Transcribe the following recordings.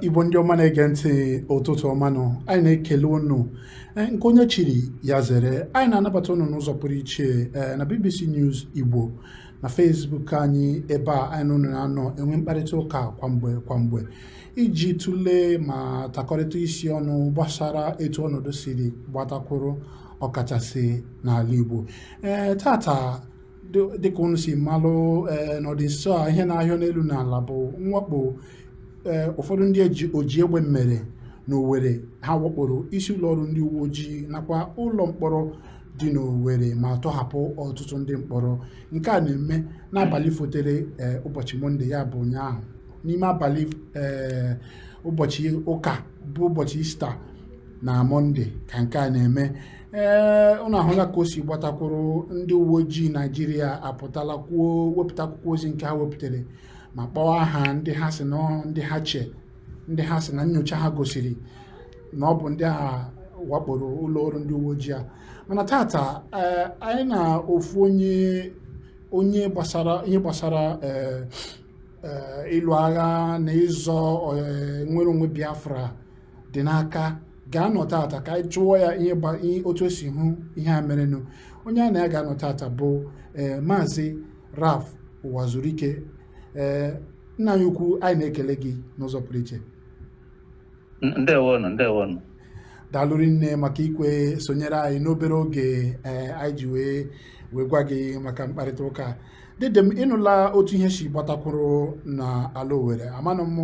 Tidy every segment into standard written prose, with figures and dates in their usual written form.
Igbo ndị ọma na-ege ntị ụtụtụ ọma nọ anyị na-ekele unu nke onye chiri ya zere anyị na-anabata unu n'ụzọ pụrụ iche na BBC News Igbo na Facebook anyị ebe a anyị unu na-anọ enwe mkparịta ụka kwamgbe iji tụlee ma takọrịta isi ọnụ gbasara etu ọnọdụ siri gbatakwuru ọkachasị n'ala Igbo tata dịka unu si malụ n'ọdịnso a ihe na-ahịa n'elu n'ala bụ mwakpo ụfọdụ ndị oji egbe mere n'Owerri ha wakporo isi ụlọọrụ ndị uwe ojii nakwa ụlọ mkpọrọ dị n'Owerri ma tọhapụ ọtụtụ ndị mkpọrọ. Nke a na-eme n'abalị fotere ụbọchị Mọnde, ya bụ ụnyaahụ, n'ime abalị ụbọchị ụka bụ ụbọchị Ista na Mọnde ka nke a na-eme. Unu ahụla ka o si gbatakwuru ndị uwe ojii Naịjirịa apụtala wepụta akwụkwọ ozi nke ha wepụtara ma kpọọ aha ndị ha si ndị ha si na nnyocha ha gosiri na ọ bụ ndị a wakporo ụlọ ọrụ ndị uwe ojii a. Mana tata anyị na ofu onye gbasara ịlụ agha na ịzọ nwere onwe Biafra dị n'aka ga-anọ tata ka anyị jụọ ya otu o si hụ ihe a merenụ. Onye a na ya ga-anọ tata bụ Maazị Ralph Uwazurike. Nna anyị ukwu, anyị na-ekele gị n'ụzọ pụrụ iche. Ndewonu. Daalụrị nne maka ikwe sonyere anyị n'obere oge anyị ji wee gwa gị maka mkparịta ụka. Dede m, ịnụla otu ihe si gbatakwuru na ala Owerri. Amanụ m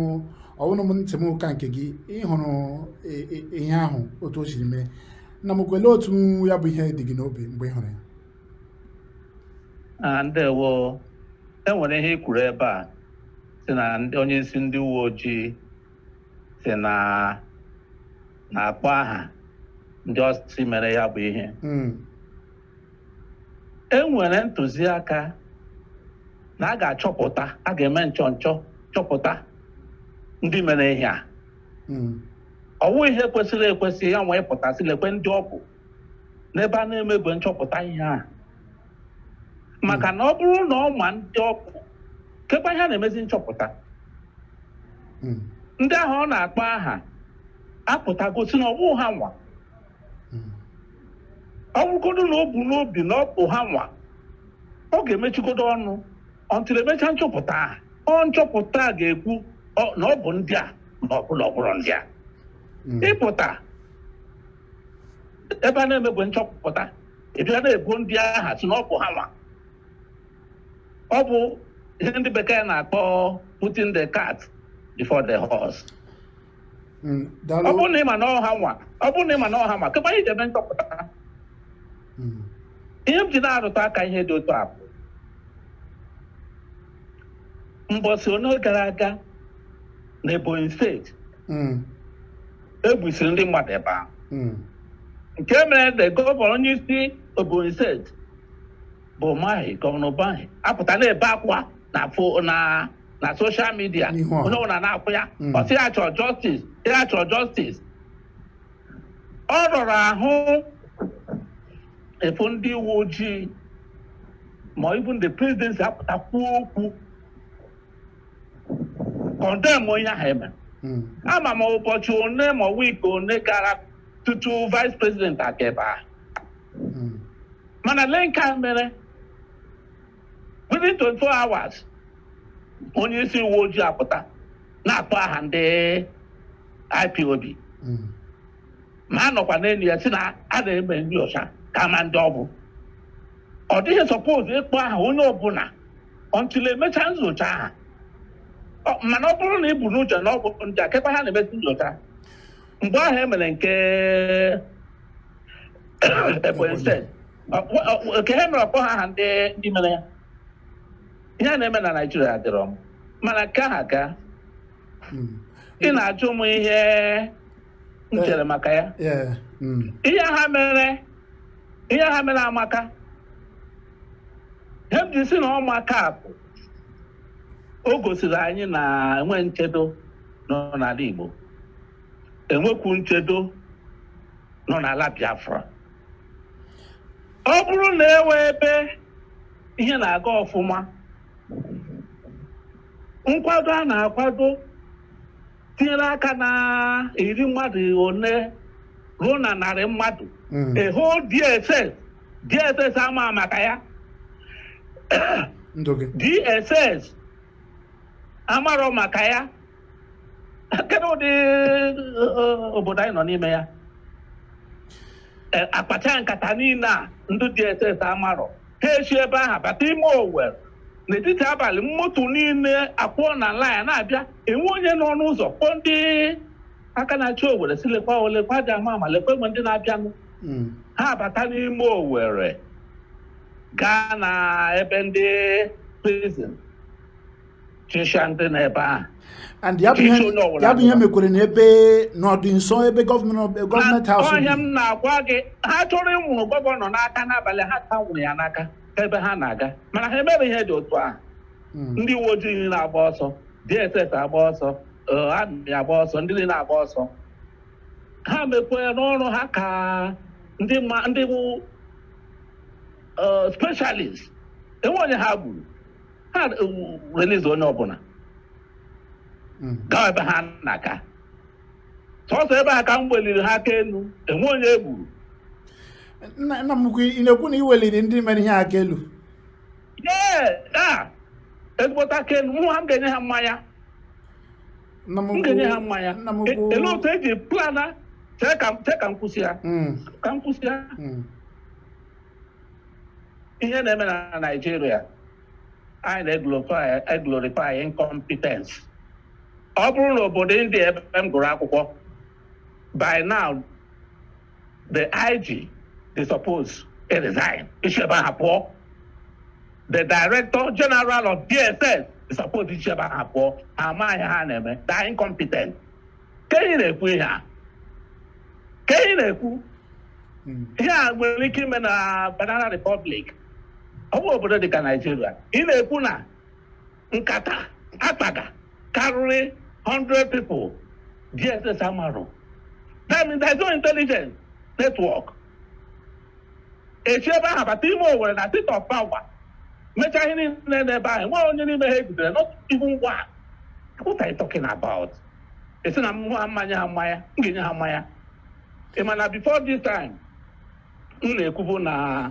ọwụnụ m ntị m ụka nke gị ịhụrụ ihe ahụ otu o siri mee. Nna m kwele otu ya bụ ihe dị gị n'obi mgbe ị hụrụ ya. Ndewo. Enwere ihe i kwuru ebe a si na onye isi ndị uwe ojii si na-akpọ aha ndị ọsị mere ya bụ ihe. Enwere ntụziaka na a ga-achọpụta, a ga-eme nchọnchọ chọpụta ndị mere ihe a. Ọ wụ ihe kwesịrị ekwesị ya nwa ịpụtasị lekwe ndị ọ bụ n'ebe a na-emegbe nchọpụta ihe a. Maka na ọ bụrụ na ọ ma ndị ọkụ kekwa ihe na-emezi nchọpụta, ndị ahụ ọ na-akpọ aha apụtagosi na ọ bụ ha nwa. Ọ bụrụgodo na o bu n'obi na ọ bụ ha nwa, ọ ga-emechigodo ọnụ ọntụrụ emecha nchọpụta aha. Nchọpụta ga-ekwu na ọ bụ ndị a na ọ bụrụ ndị a. Ịpụta ebe a na-emegbe nchọpụta ebịa na-ebu ndị aha si na ọ bụ ha nwa. Ọ bụ ihe ndị bekee na-akpọ putting the cart before the horse. Ọ bụrụ na ịma na ọha nwa kekwa anyị ga-eme nchọpụta. Ihe m ji na-arụta aka ihe dị otu a bụ mbọsị onye gara aga na Ebonyi steeti egbusiri ndị mmadụ ebe ahụ. Nke mere na gọvanọ onye isi Ebonyi steeti bụ gọvanọ Mahi apụta na-ebe akwa na soshal midia, onye ọbụla na-akwụ ya ọsị ya chọrọ justice. Ọ rọrọ ahụ efu ndị uwe ojii ma even the presidency apụta kwuo okwu kọndem onye ahụ eme. Ama m ụbọchị one ma wiiki one gara tutu vice president aka ebe ahụ. Mana lee nke a mere within 24 hours onye isi uwe ojii apụta na-akpọ aha ndị IPOB. Ma a nọkwa n'elu ya si na a na-eme ndị ọcha ka ama ndị ọ bụ. Ọ dịghị sọpọzụ ịkpọ aha onye ọbụla ọntụle emechaa nyocha aha. Mana ọ bụrụ na ị bụ n'uche na ọ bụ ndị a kekwa ha na-emesi nyocha. Mgbe ahụ e mere nke Ebonyi steeti nke ha mere ọkpọ ha aha ndị mere ya. Ihe a na-eme na Naịjirịa adịrọ m, mana nke ahụ aka ị na-ajụ m ihe m chere maka ya. Ihe ha mere amaka. Ihe m ji si na ọmaka bụ o gosiri anyị na enwe nchedo nọ n'ala Igbo, enwekwu nchedo nọ n'ala Biafra. Ọ bụrụ na ewe ebe ihe na-aga ọfụma, nkwado a na-akwado tinyere aka na iri mmadụ one ruo na narị mmadụ eho DSS ama maka ya DSS amarọ maka ya kedu ụdị obodo anyị nọ n'ime ya akpacha nkata niile a ndị DSS amarọ ha echi ebe ahụ bata ime Owerri n'etiti abalị moto niile akwụọ na line na-abịa enwe onye nọ n'ụzọ kpọọ ndị aka na-achị Owerri si lekwa olekwa dị ama lekwa egbe ndị na-abịanụ ha bata n'ime Owerri gaa na ebe ndị prison chisha ndị n'ebe ahụ and ya bụ ihe mekwere n'ebe n'ọdị nso ebe gọọmenti haus ọhịa m na-agwa gị ha chọrọ ịnwụrụ gọvanọ n'aka n'abalị ha ka nwụrụ ya n'aka ebe ha na-aga mana ha emere ihe dị otu ahụ ndị uwe ojii na-agba ọsọ DSS agba ọsọ amị agba ọsọ ndị niile agba ọsọ ha mekwere n'ọrụ ha ka ndị bụ specialist enwe onye ha gburu ha release onye ọbụla gaa ebe ha na-aga sọsọ ebe ha ka m weliri ha aka elu enwe onye egburu nna m ukwu ị na-ekwu na iweliri ndị mere ihe aka elu ezigbota aka elu mụ ha m ga-enye ha mmanya ele otu eji plana chee ka m kwụsị ya ihe na-eme na Nigeria anyị na-eglorify incompetence ọ bụrụ na obodo ndị ebe m gụrụ akwụkwọ by now the IG they suppose to resign isi ebe ha pụọ the director general of DSS is supposed isi ebe ha pụọ ha amaghị ha na-eme they incompetent kenyi na-ekwu ihe a ihe a nwere ike ime na Banana Republic ọ bụ obodo dịka Nigeria ị na-ekwu na nkata akpaga karịrị 100 people DSS amarụ that means there's no intelligence network echi ebe ahụ bata ime Owerri na seat of power mechaa ihe niile n'ebe ahụ nwa onye n'ime ha ejidere not even one. What are you talking about? Esi na mmanya ha mmanya m ga-enye ha mmanya ị ma na before this time m na-ekwubu na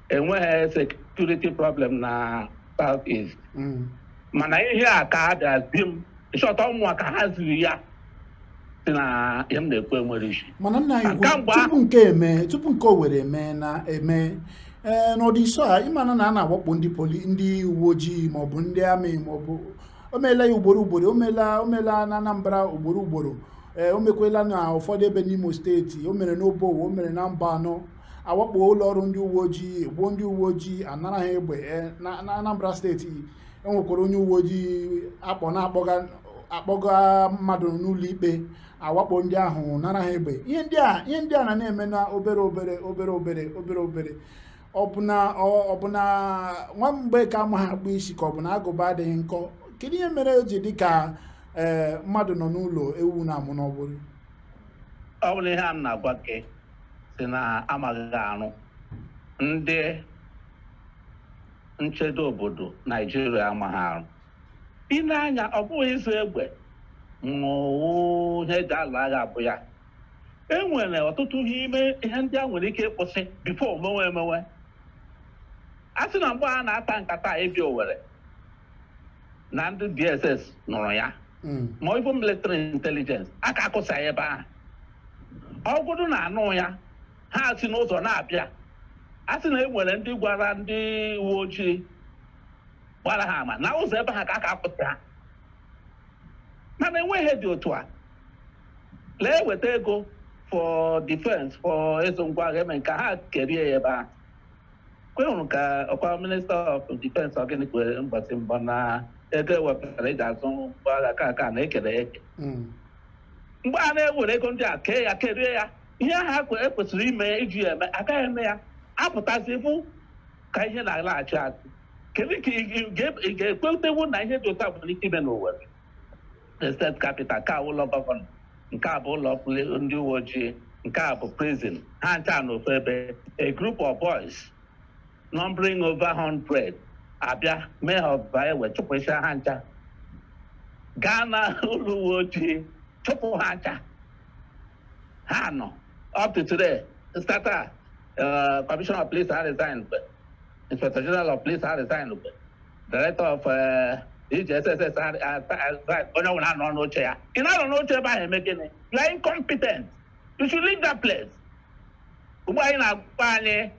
enweghị security problem na South East mana ihe a ka abịa zi m ịchọta ụmụaka ha ziri ya si na ihe m na-ekwu enwere isi mana nna anyị tupu nke Owerri eme n'ọdịso a ịmana na a na-awakpo ndị uwe ojii maọbụ ndị amị maọbụ o meela ya ugboro omela na Anambra ugboro o mekwela na ụfọdụ ebe n'Imo steeti o mere n'Obowo o mere na mba anọ awakpo ụlọ ọrụ ndị uwe ojii egbuo ndị uwe ojii anara ha egbe na Anambra steeti enwekwara onye uwe ojii akpọga mmadụ n'ụlọ ikpe awakpo ndị ahụ nara ha egbe ihe ndị a na-eme na obere ọ bụ na nwa mgbe ka ama ha akpụ isi ka ọ bụ na agụba adịghị nkọ kedu ihe mere o ji dị ka mmadụ nọ n'ụlọ ewu na-amụ n'ọbụrụ ọ bụrụ ihe a m na-agwa gị si na amaghị arụ ndị nchedo obodo Naijiria amaghị arụ ị na-anya ọ bụghị ịzụ egbe ihe eji alụ agha abụ ya enwere ọtụtụ ihe ndị a nwere ike ịkwụsị bifo emewe a sị na mgbe a na-ata nkata ebi Owerri na ndị DSS nụrụ ya ma ọ bụ military intelligence aka akụsa ya ebe ahụ ọgụdụ na-anụ ya ha si n'ụzọ na-abịa a sị na enwere ndị gwara ndị uwe ojii gbara ha ama na ụzọ ebe ha ka aka apụta ha mana enweghị dị otu a lee weta ego for defense for ịzụ ngwa agha eme nke ha kerie ya ebe ahụ kwenụrụ ka ọkwa Minister of Defense Organic were mbọchị mbọ na ego ewepụtara eji azụ ngwa agha ka na-ekere eke mgbe a na-ewere ego ndị a kee ya kerie ya ihe ahụ ekwesịrị ime iji ya eme agaghị eme ya apụtazi bụ ka ihe na-alaghachi azụ kedu ka ị ga-ekwetewu na ihe dị otu a nwere ike ime n'Owerri the state capital ka ụlọ gọvanọ nke a bụ ụlọ ndị uwe ojii nke a bụ prison ha ncha n'ofu ebe a group of boys numbering over 100 abịa mee ha ọba ewe chụpụsịa ha ncha gaa na ụlọ uwe ojii chụpụ ha aja ha nọ up to today starter commissioner of police ha resigned, inspector general of police ha resigned, director of DGSS onye ọbụla nọ n'oche ya. Ị na-anọ n'oche ebe ahụ eme gịnị? You are incompetent. You should leave that place. Ugbu anyị na-agwa anyị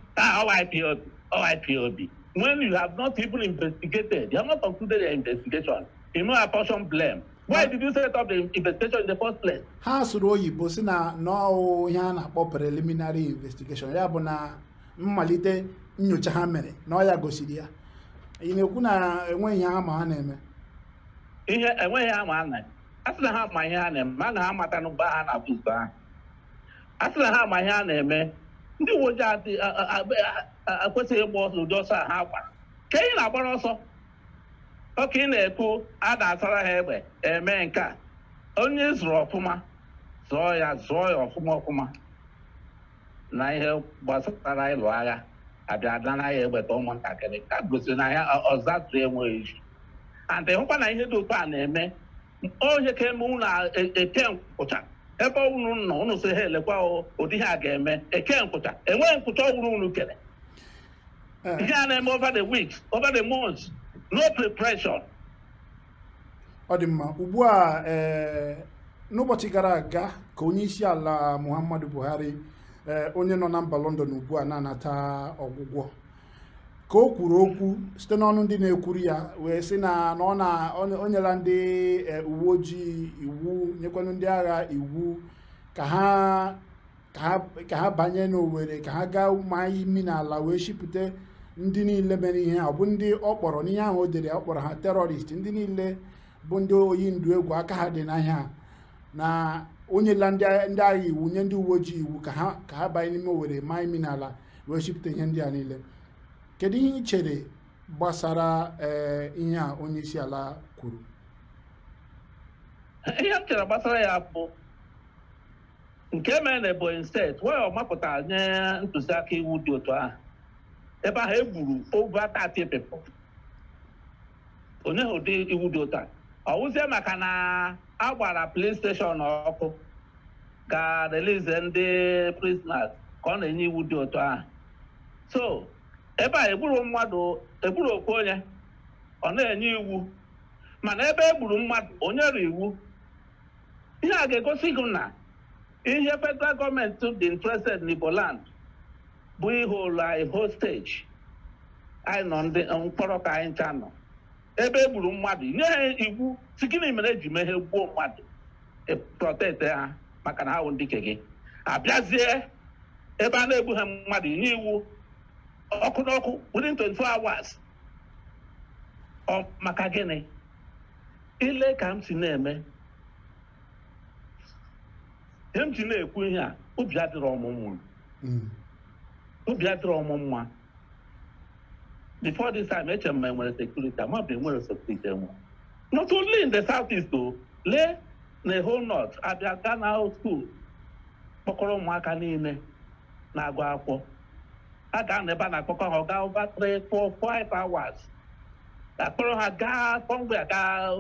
OIPOB. When you have not even investigated, you have not concluded your investigation, you know apportion blame. Why did you set up the investigation in the first place? Ha sụrụ oyibo si na nọọ ihe a na-akpọ preliminary investigation, ya bụ na mmalite nyocha ha mere na ọ ya gosiri ya. Ị na-ekwu na enweghị ihe ama ha na-eme? Ihe enweghị ama ha na-eme. A sị na ha ama ihe ha na-eme, ma na ha mata n'ụgbọ ha na-abụ ụzọ ha. A sị na ha ama ihe ha na-eme, ndị uwe ojii akwesịghị ịgba ọsọ ụdị ọsọ ha gbara. Ka ị na-agbara ọsọ, oke ị na-ekwu a na-asara ha egbe eme nke a. Onye zụrụ ọfụma zụọ ya ọfụma na ihe gbasara ịlụ agha abịa dana ya egbeta ụmụntakịrị ka gosiri na ya ọzatụrụ enweghị isi. And hụkwa na ihe dị otu a na-eme onye ka eme unu eke nkwụcha ebe unu nọ unu si ha elekwa ụdị ha ga-eme eke nkwụcha enweghị nkwụcha ọhụrụ unu kere. Ihe a na-eme over the weeks, over the months, no preparation. Ọ dị mma. Ugbu a n'ụbọchị gara aga ka onye isi ala Muhammadu Buhari onye nọ na mba London ugbu a na-anata ọgwụgwọ ka o kwuru okwu site n'ọnụ ndị na-ekwuru ya wee sị na o nyela ndị uwe ojii iwu, nyekwanụ ndị agha iwu ka ha banye n'Owerri, ka ha gaa maa imi n'ala wee shipụta ndị niile mere ihe ọ bụ ndị ọ kpọrọ n'ihe ahụ o dere ọ kpọrọ ha terọrist, ndị niile bụ ndị oyi ndụ egwu aka ha dị n'ahịa na o nyela ndị agha iwu nye ndị uwe ojii iwu ka ha banye n'ime Owerri maa imi n'ala wee shipụta ihe ndị a niile. Kedu ihe ị chere gbasara ihe a onye isi ala kwuru? Ihe m chere gbasara ya bụ nke mere na Ebonyi steeti wee ọ mapụtara nye ntụziaka iwu dị otu ahụ ebe ahụ egburu over 30 people. Onye ụdị iwu dị otu a ọ wụzie maka na a gbara police station ọkụ ga release ndị prisoners ka ọ na-enye iwu dị otu ahụ. So ebe a egburu okwu onye ọ na-enye iwu, mana ebe egburu mmadụ onye rụ iwu. Ihe a ga-egosi gị na ihe federal gọọmenti dị interested n'Igbo land bụ ihe ụlọ anyị hostage anyị nọ ndị mkpọrọ ka anyị ncha nọ ebe egburu mmadụ nye ha iwu si gịnị mere eji mee ha gbuo mmadụ protect ha maka na ha bụ ndị ke gị. Abịazie ebe a na-egbu ha mmadụ nye iwu ọkụ n'ọkụ within 24 hours. Maka gịnị? Ile ka m si na-eme ihe m ji na-ekwu ihe a, obi adịrọ ọmụ mma. Before this time, eche m enwere security, ma bụ enwere security enwe. Not only in the southeast though, lee na whole north, abịa Ghana school, kpọkọrọ ụmụaka niile na-agụ akwụkwọ. A ga-anọ ebe a na-akpọkọ ha gaa over 3, 4, 5 hours. Akpọrọ ha gaa somewhere gaa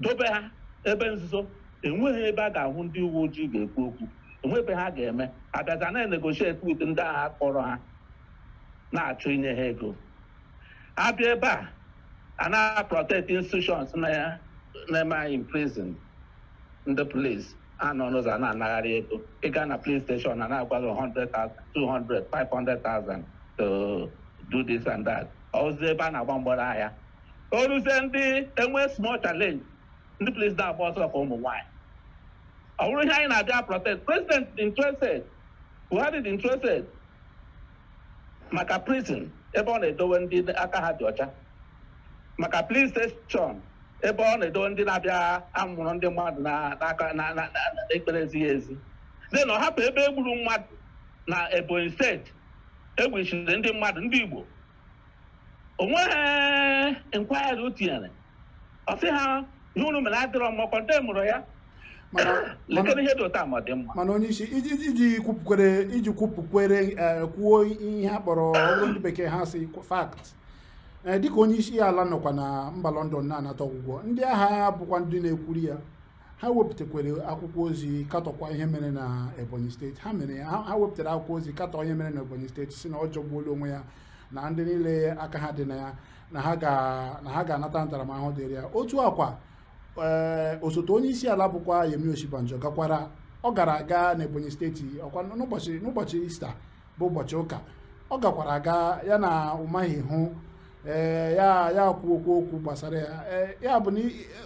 dobe ha ebe nzuzo. Enweghị ebe a ga-ahụ ndị uwe ojii ga-ekwu okwu. Enweghị ebe ha ga-eme. Abịaza na-negotiate with ndị agha kpọrọ ha na-achọ inye ha ego. Abịa ebe a na-protect institutions na-eme anyị in prison. Ndị police anọ n'ụzọ na-anagharị ego. Ị gaa na police station na-agwa 100,000, 200, 500,000 to do this and that. Ọzọ ebe a na-agba mgbọrọ ahịa. O ruzie ndị enwe small challenge, ndị police na-agba ọsọ ka ụmụ nwaanyị. Ọ bụrụ ihe anyị na-abịa protect. President interested, Buhari dị interested maka prison ebe ọ na-edowe ndị aka ha dị ọcha, maka police station ebe ọ na-edowe ndị na-abịa amụrụ ndị mmadụ n'aka na ekpere ezighị ezi. Dị na ọ hapụ ebe egburu mmadụ na Ebonyi steeti egbuchiri ndị mmadụ ndị Igbo. O nweghị inquiry o tinyere. Ọ sị ha ihe unu mere adịrọ mma ọkọ ndị mụrụ ya. Lekere ihe dị ụta ma dị mma. Mana onye isi iji kwupụkwere kwuo ihe a kpọrọ ọrụ ndị bekee ha si fact dịka onye isi ala nọkwa na mba London na-anata ọgwụgwọ, ndị agha bụkwa ndị na-ekwuri ya, ha wepụtakwere akwụkwọ ozi katọkwa ihe mere na Ebonyi steeti. Ha wepụtara akwụkwọ ozi katọ ihe mere na Ebonyi steeti, si na ọ jọgbuola onwe ya na ndị niile aka ha dị na ya, na ha ga-anata ntaramahụhụ dịrị ya. Otu akwa osote onye isi ala bụkwa Yemi Osibanjo ọ gara aga na Ebonyi steeti ọkwa n'ụbọchị Ista bụ ụbọchị ụka. Ọ gakwara aga ya na ụmaghị hụ ya kwuo okwu gbasara ya. Ya bụ na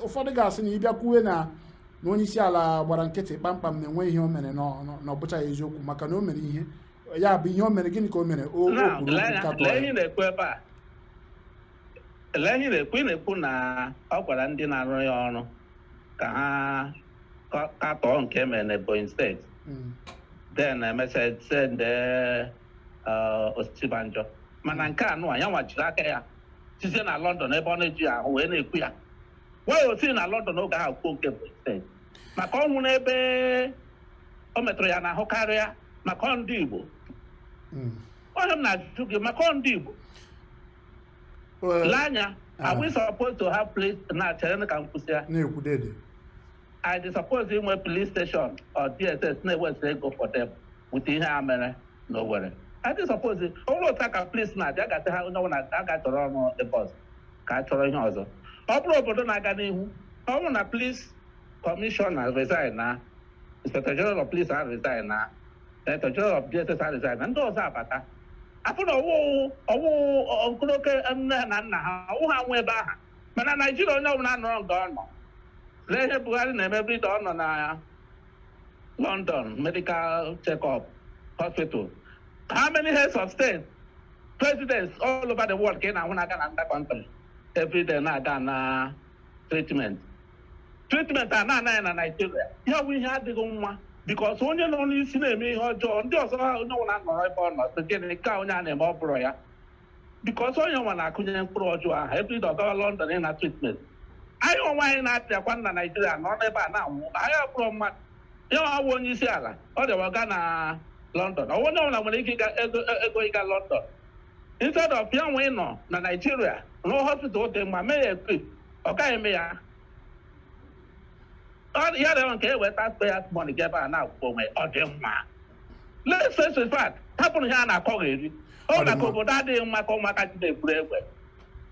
ụfọdụ ga-asị na ịbịa kwuwe na onye isi ala gbara nkịtị kpamkpam na enwe ihe o mere na ọ bụchaghị eziokwu, maka na o mere ihe. Ya bụ ihe o mere, gịnị ka o mere? O kwuru okwu katọ ya. Ele ihe na-ekwu na ọ gwara ndị na-arụ ya ọrụ ka ha katọọ nke mere na Ebonyi steeti. Then send Osibanjo. Mana nke anụ ya nwachiri aka ya sizie na London ebe ọ na-eji ahụ wee na-ekwu ya. Wee osi na London oge ahụ kwuo nke Ebonyi steeti maka ọnwụ n'ebe o metụrụ ya n'ahụ karịa maka ndị Igbo. Onye m na-ajụ gị maka ndị Igbo, lee anya, are we supposed to have police na chere ka m kwụsị ya? I suppose inwe police station or DSS na-ewesa ego for them with ihe a mere na Owerri. I suppose ụlọ ụta ka police na-adị agasị ha onye ọbụla aga chọrọ ọrụ ebe ọzọ ka a chọrọ ihe ọzọ. Ọ bụrụ obodo na-aga n'ihu, ọ bụrụ na police commissioner resign na inspector general of police resign na director general of DSS resign na ndị ọzọ abata, afụ na ọwụ nkụroke nne na nna ha ọwụ ha nwe ebe aha. Mana Naijiria onye ọbụla nọrọ nga ọ nọ. Lee ihe Buhari na-eme brida ọ nọ na London medical check-up hospital. How many heads of state, presidents all over the world ka ị na-ahụ na-aga na nda country every day na-aga na treatment a na-anaghị na Nigeria. Ya bụ ihe adịghị mma because onye nọ n'isi na-eme ihe ọjọọ, ndị ọzọ ha onye ọbụla nọrọ ebe ọ nọ sị gịnị ka onye a na-eme ọ bụrụ ya, because onye nwa na-akụnye mkpụrụ ọjọọ ahụ every day ọ gawa London ị na treatment. Anyị onwe anyị na-apịakwa na Naijiria nọ n'ebe a na-anwụ, anyị abụrụ mmadụ. Ya ọwụ onye isi ala ọ dịwa ga na London, onye ọbụla nwere ike ego ịga London instead of ya nwe nọ na Naijiria rụọ hospital dị mma mee ya equip, ọ gaghị eme ya. Ya dịwa nke eweta taxpayers money ebe a na-akwụkwọ onwe ọ dị mma. Let's face the fact, hapụrụ ihe a na-akọghị eri. Ọ maka obodo adịghị mma ka ụmụaka ji na-eburu egbe,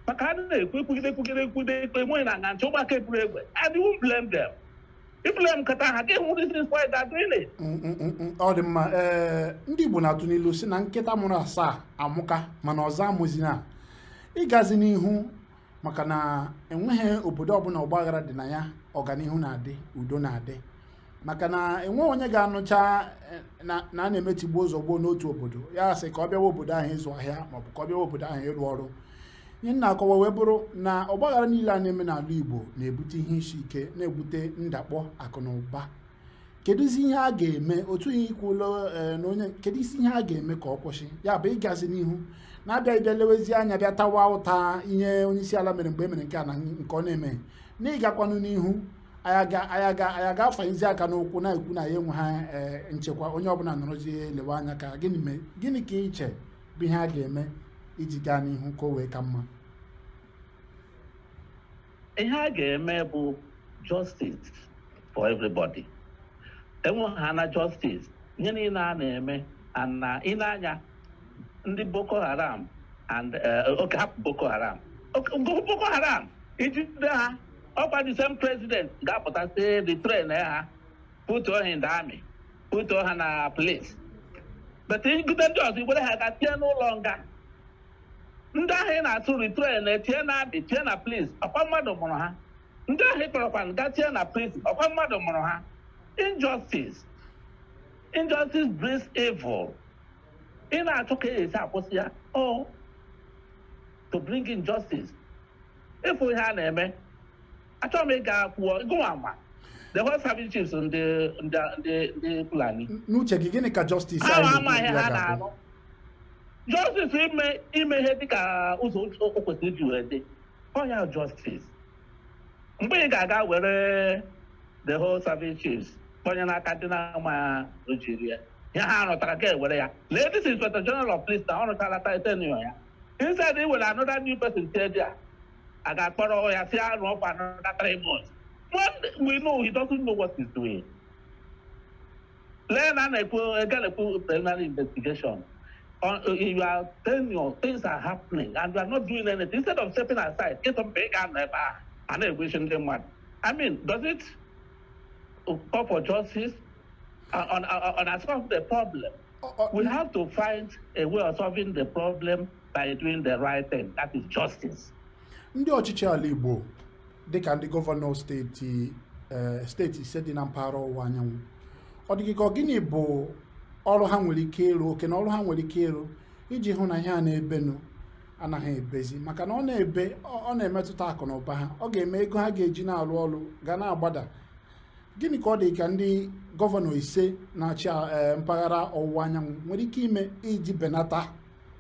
maka a na-ekwu ekwugide enweghị na nga nche ụmụaka eburu egbe. I won't blame them. If blame nkata ha ga enwe reasons why they're doing it. Ọ dị mma. Ndị Igbo na-atụ n'ilu si na nkịta mụrụ asaa amụka mana ọzọ amụzina. Ịgazi n'ihu maka na enweghị obodo ọbụla ọgbaghara dị na ya ọganihu na-adị, udo na-adị, maka na enweghị onye ga-anụcha na a na-emetigbu ụzọ gboo n'otu obodo ya sị ka ọ bịawa obodo ahụ ịzụ ahịa maọbụ ka ọ bịawa obodo ahụ ịrụ ọrụ. Ihe na-akọwa wee bụrụ na ọgbaghara niile a na-eme n'ala Igbo na-ebute ihe isi ike, na-ebute ndakpọ akụ na ụba. Kedụzi ihe a ga-eme, otu ihe ikwulo na onye, kedu isi ihe a ga-eme ka ọ kwụsị? Ya bụ ịgazi n'ihu na-abịa ịbịa lewezi anya bịa tawa ụta ihe onye isi ala mere mgbe e mere nke a na nke ọ na-eme, na ịgakwanụ n'ihu anyị ga-afanyezi aka n'ụkwụ na-ekwu na ya enwe ha nchekwa, onye ọbụla nọrọzie lewe anya ka gịnị ka iche bụ ihe a ga-eme iji gaa n'ihu ka o wee ka mma? Ihe a ga-eme bụ justice for everybody. Enwe ha na justice nye niile a na-eme na ịna-anya ndị Boko Haram and oke hapụ Boko Haram. Boko Haram ijide ha ọkwa the same president ga-apụta say the train ha put her in the army, put her na police, but igide ndị ọzọ igbere ha ga-tie n'ụlọ nga. Ndị ahụ ị na-atụ retrain etie na amị tie na police ọkwa mmadụ mụrụ ha. Ndị ahụ ịkpọrọkwa ga tie na prison ọkwa mmadụ mụrụ ha. Injustice brings evil. Ị na-achọ ka esi akwụsị ya to bring in justice. Ịfụ ihe a na-eme, achọrọ m ịga kwuo gụwa ma the whole service chiefs ndị Fulani. N'uche gị gịnị ka justice ahụ amaghị ha na-alụ? Justice ime ihe dịka ụzọ o kwesịrị iji wee dị ọ ya justice. Mgbe ị ga-aga were the whole service chiefs onye n'aka dị na ma ojiri ya ihe ha rụtara ka ewere ya lee this inspector general of police na ọ rụchala titanio ya Instead, they will another new person tell there. I got put over here, see, I know for another 3 months. When we know he doesn't know what he's doing. Learn and get a preliminary investigation. You are telling you things are happening and you are not doing anything. Instead of stepping aside, get some big and then wishing them one. I mean, does it call for justice on solve the problem? We have to find a way of solving the problem by doing the right thing. That is justice. Ndị ọchịchị ala Igbo dịka ndị gọvanọ steeti ise dị na mpaghara ọwụwa anyanwụ, ọ dịghị ka gịnị bụ ọrụ ha nwere ike ịrụ, oke na ọrụ ha nwere ike ịrụ iji hụ na ihe a na-ebenụ anaghị ebezi, maka na ọ na-emetụta akụ na ụba ha, ọ ga-eme ego ha ga-eji na-arụ ọrụ ga na-agbada. Gịnị ka ọ dị ka ndị gọvanọ ise na-achị mpaghara ọwụwa anyanwụ nwere ike ime iji benata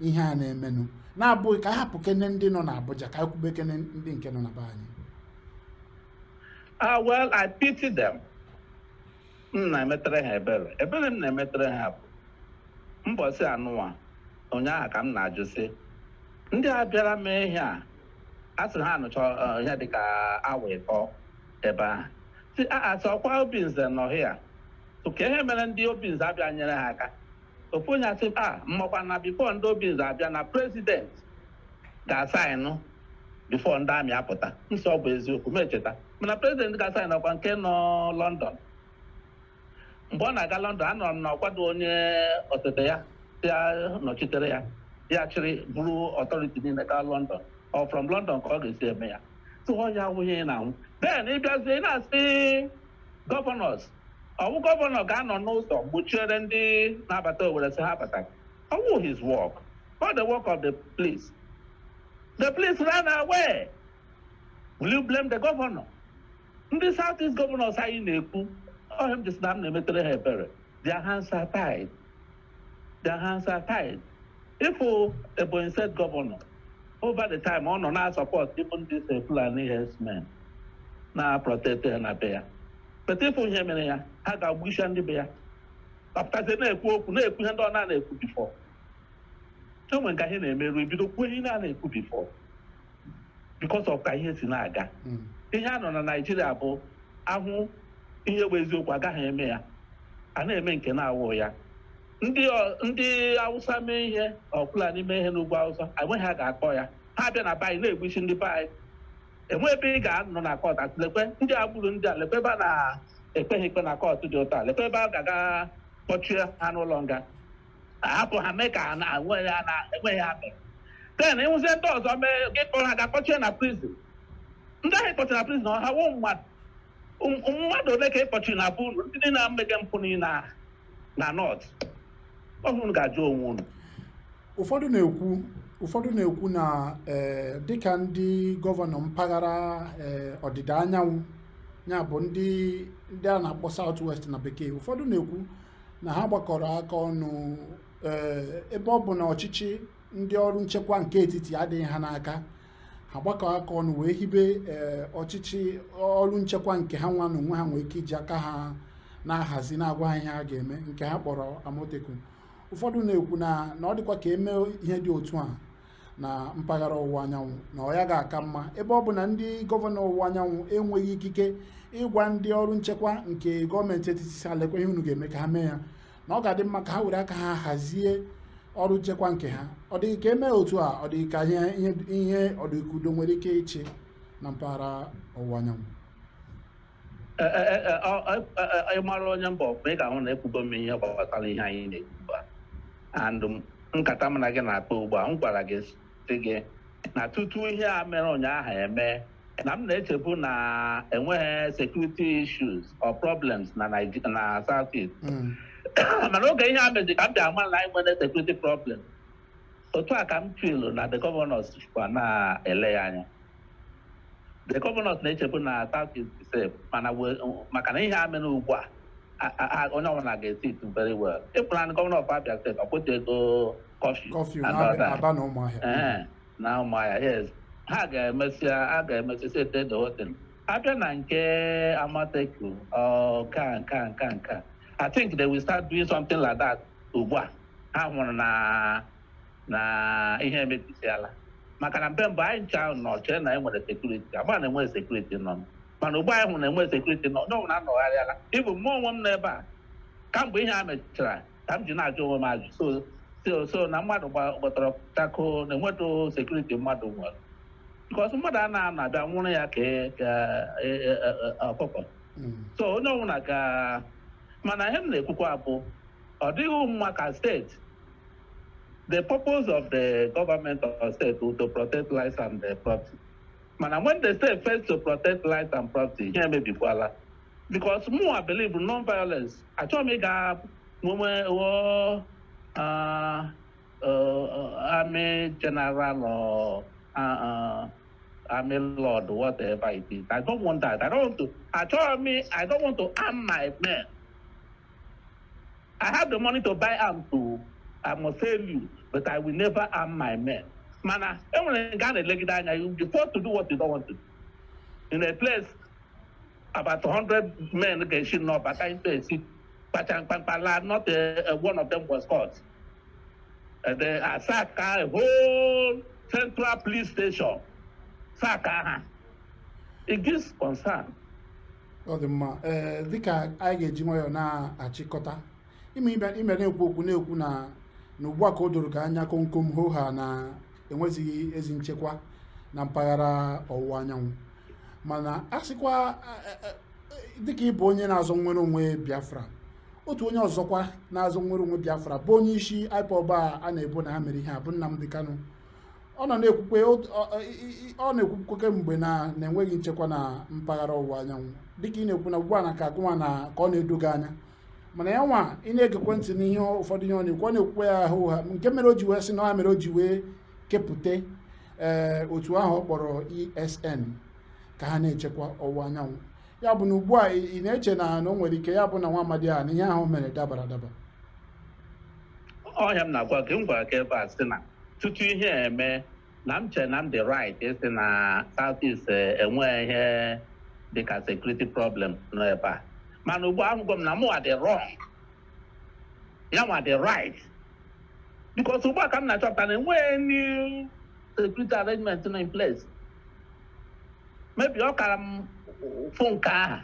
ihe a na-emenụ, na-abụghị ka hapụ kene ndị nọ n'Abuja ka ekwube kene ndị nke nọ na be anyị? Well, I pity them. Na-emetere ha ebere m na-emetere ha bụ mbọsị anụwa ụnyaahụ ka m na-ajụ sị ndị a bịara mee ihe a sị ha anụcha ihe dịka awa ịtọ ebe ahụ si asị ọkwa Obinze nọ hịa ka ihe mere ndị Obinze abịa nyere ha aka. Ofu onye asị mmakwa na bifo ndị Obinze abịa na prezident ga-asaịnụ bifo ndị amị apụta. Nsị ọ bụ eziokwu m echeta mana prezident ga-asaịnụ ọkwa nke nọ London. Mgbe ọ na-aga London, anọrọ m n'ọkwado onye osote ya nọchitere ya chịrị bụrụ ọtọriti niile gaa London, ọ from London ka ọ ga-esi eme ya tụọ ya nwunye na-anwụ. Then ịbịazie na-asị gọvanọs, ọwụ gọvanọ ga-anọ n'ụzọ gbochiere ndị na-abata Owerri sị ha bata. Ọwụ his work, all the work of the police. The police ran away. Will you blame the governor? Ndị South East governors anyị na-ekwu him just na na-emetere ha ebere. Their hands are tied. If Ebonyi State governor over the time ọ nọ na-support even this Fulani herdsmen na-protect ha na be ya, but if ihe mere ya ha ga-agbusha ndị be ya ọpụtazie na-ekwu okwu na-ekwu ihe ndị ọ na-ekwu before. Enwe nke ihe na-emerụ ebido kwuo ihe na-ekwu before because of ka ihe si na-aga. Ihe a nọ na Nigeria bụ ahụ ihe bụ eziokwu agaghị eme ya, a na-eme nke na-awụ ya. Ndị Hausa mee ihe Fulani mee ihe n'ugwu Hausa, enweghị ha ga-akọ ya. Ha bịa na be anyị na-egbuchi ndị be anyị, enwe ebe ị ga-anọ na kọt asị lekwe ndị agburu ndị a, lekwe ebe a na-ekpeghị ikpe na kọt dị ụta, lekwe ebe a ga-aga kpọchie ha n'ụlọ nga, ahapụ ha mee ka ha enweghị ha mee. Then ịhụzie ndị ọzọ mee gị kpọrọ ha ga-akpọchie na prison. Ndị ahụ ịkpọchie na prison ha wụ mmadụ ole ka ịkpọchiri na bụ unu ndị na-emege mpụ niile na North. Ọhụrụ ga-ajụ onwe unu. Ụfọdụ na-ekwu na dịka ndị gọvanọ mpaghara ọdịda anyanwụ ya bụ ndị a na-akpọ South West na bekee, ụfọdụ na-ekwu na ha gbakọrọ aka ọnụ ebe ọ bụ na ọchịchị ndị ọrụ nchekwa nke etiti adịghị ha n'aka, ha gbakọrọ aka ọnụ wee hibe ọchịchị ọrụ nchekwa nke ha nwa na onwe ha nwee ike iji aka ha na-ahazi na-agwa ha ihe ha ga-eme, nke ha kpọrọ Amotekwu. Ụfọdụ na-ekwu na ọ dịkwa ka eme ihe dị otu a na mpaghara ọwụwa anyanwụ, na ọ ya ga-aka mma ebe ọ bụ na ndị gọvanọ ọwụwa anyanwụ enweghị ikike ịgwa ndị ọrụ nchekwa nke gọọmenti etiti si alekwa ihe unu ga-eme ka ha mee ya, na ọ ga-adị mma ka ha were aka ha hazie ọrụ nchekwa nke ha. Ọ dịghị ka eme otu a, ọ dịghị ka ihe ọdịkudo nwere ike ịchị na mpaghara ọwụwa anyanwụ. Ịmara onye mba ọbụla ị ga-ahụ na ekwugo m ihe gbasara ihe anyị na-ekwu and nkata m na gị na-akpa ugbu a, m gwara gị sị gị na tutu ihe a mere ụnyaahụ eme na m na-echebu na enweghị security issues or problems na South East. Mana oge ihe a mezi ka m bịa ama na anyị nwere security problem, otu a ka m feel na the governors kwa na-ele ya anya. The governors na-echebu na South East is safe, maka na ihe a mere ugbu a onye ọbụla ga-esi it very well. Ịpụrụ na gọvanọ of Abia State ọ kpọta ego kọfị na ụmụahịa, yes, ha ga-emesi sete the hotel. Abịa na nke Amotekwu nka I think they will start doing something like that ugbu a. Ha hụrụ na na ihe emebisiala maka na mgbe anyị ncha nọ chere na enwere sekuriti agba na enwere sekuriti nọ mana ugbu anyị hụ na enwere sekuriti nọ n'ọnwụ na anọgharịala ịbụ mmụọ onwe m n'ebe a kamgbe ihe a mechara ka m ji na-ajụ onwe m ajụ so na mmadụ gbọtọrọ tako na enwetụ sekuriti mmadụ nwere bikọs mmadụ a na-abịa nwụrụ ya ka ọkụkọ so onye ọbụla ga mana ihe m na-ekwukwa bụ ọ dịghị mma ka steeti the purpose of the government of state is to protect lives and property. But when the state fails to protect lives and property, here may be voila. Because more I believe in non-violence. I told me that army general or army lord, whatever it is. I don't want that. I don't want to arm my men. I have the money to buy arms too. I must tell you, but I will never arm my men. Mana, everyone got a leg down, you'll be forced to do what you don't want to do. In a place, about 100 men get shot up, but I see, but not one of them was caught. They attacked a whole central police station. Saka, it gives concern. Ọ dị mma dịka anyị ga-eji nwayọọ na-achịkọta ime na-ekwu okwu na-ekwu na ugbu a ka o doro ka anya komkom hoo ha na enwezighị ezi nchekwa na mpaghara ọwụwa anyanwụ mana a sịkwa dịka ịbụ onye na-azọ nnwere onwe Biafra otu onye ọzọkwa na-azọ nnwere onwe Biafra bụ onye isi IPOB a na-ebo na ha mere ihe a bụ Nnamdi Kanu ọ na-ekwukwe kemgbe na enweghị nchekwa na mpaghara ọwụwa anyanwụ dịka ị na-ekwu na ugbu a na ka agụnwa na ka ọ na-edoga anya mana ya nwa ị na-egekwe ntị n'ihe ụfọdụ ihe ọ na-ekwu ọ na-ekwukwe ya ahụ ha nke mere o ji wee sị na ha mere o ji wee kepụta otu ahụ ọ kpọrọ ESN ka ha na-echekwa ọwụwa anyanwụ ya bụ na ugbu a ị na-eche na o nwere ike ya bụ na nwa amadi a na ihe ahụ mere dabara adaba ọhịa m na-agwa gị m gwara ka ebe a sị na tutu ihe eme na m chere na m dị right isi na Southeast enweghị ihe dịka security problem n'ebe a mana ugbu ahụgwọ m na mụ dị wrong ya nwa dị right because ugbu a ka m na-achọpụta na enweghị new security arrangement in place maybe ọ kara m fụ nke aha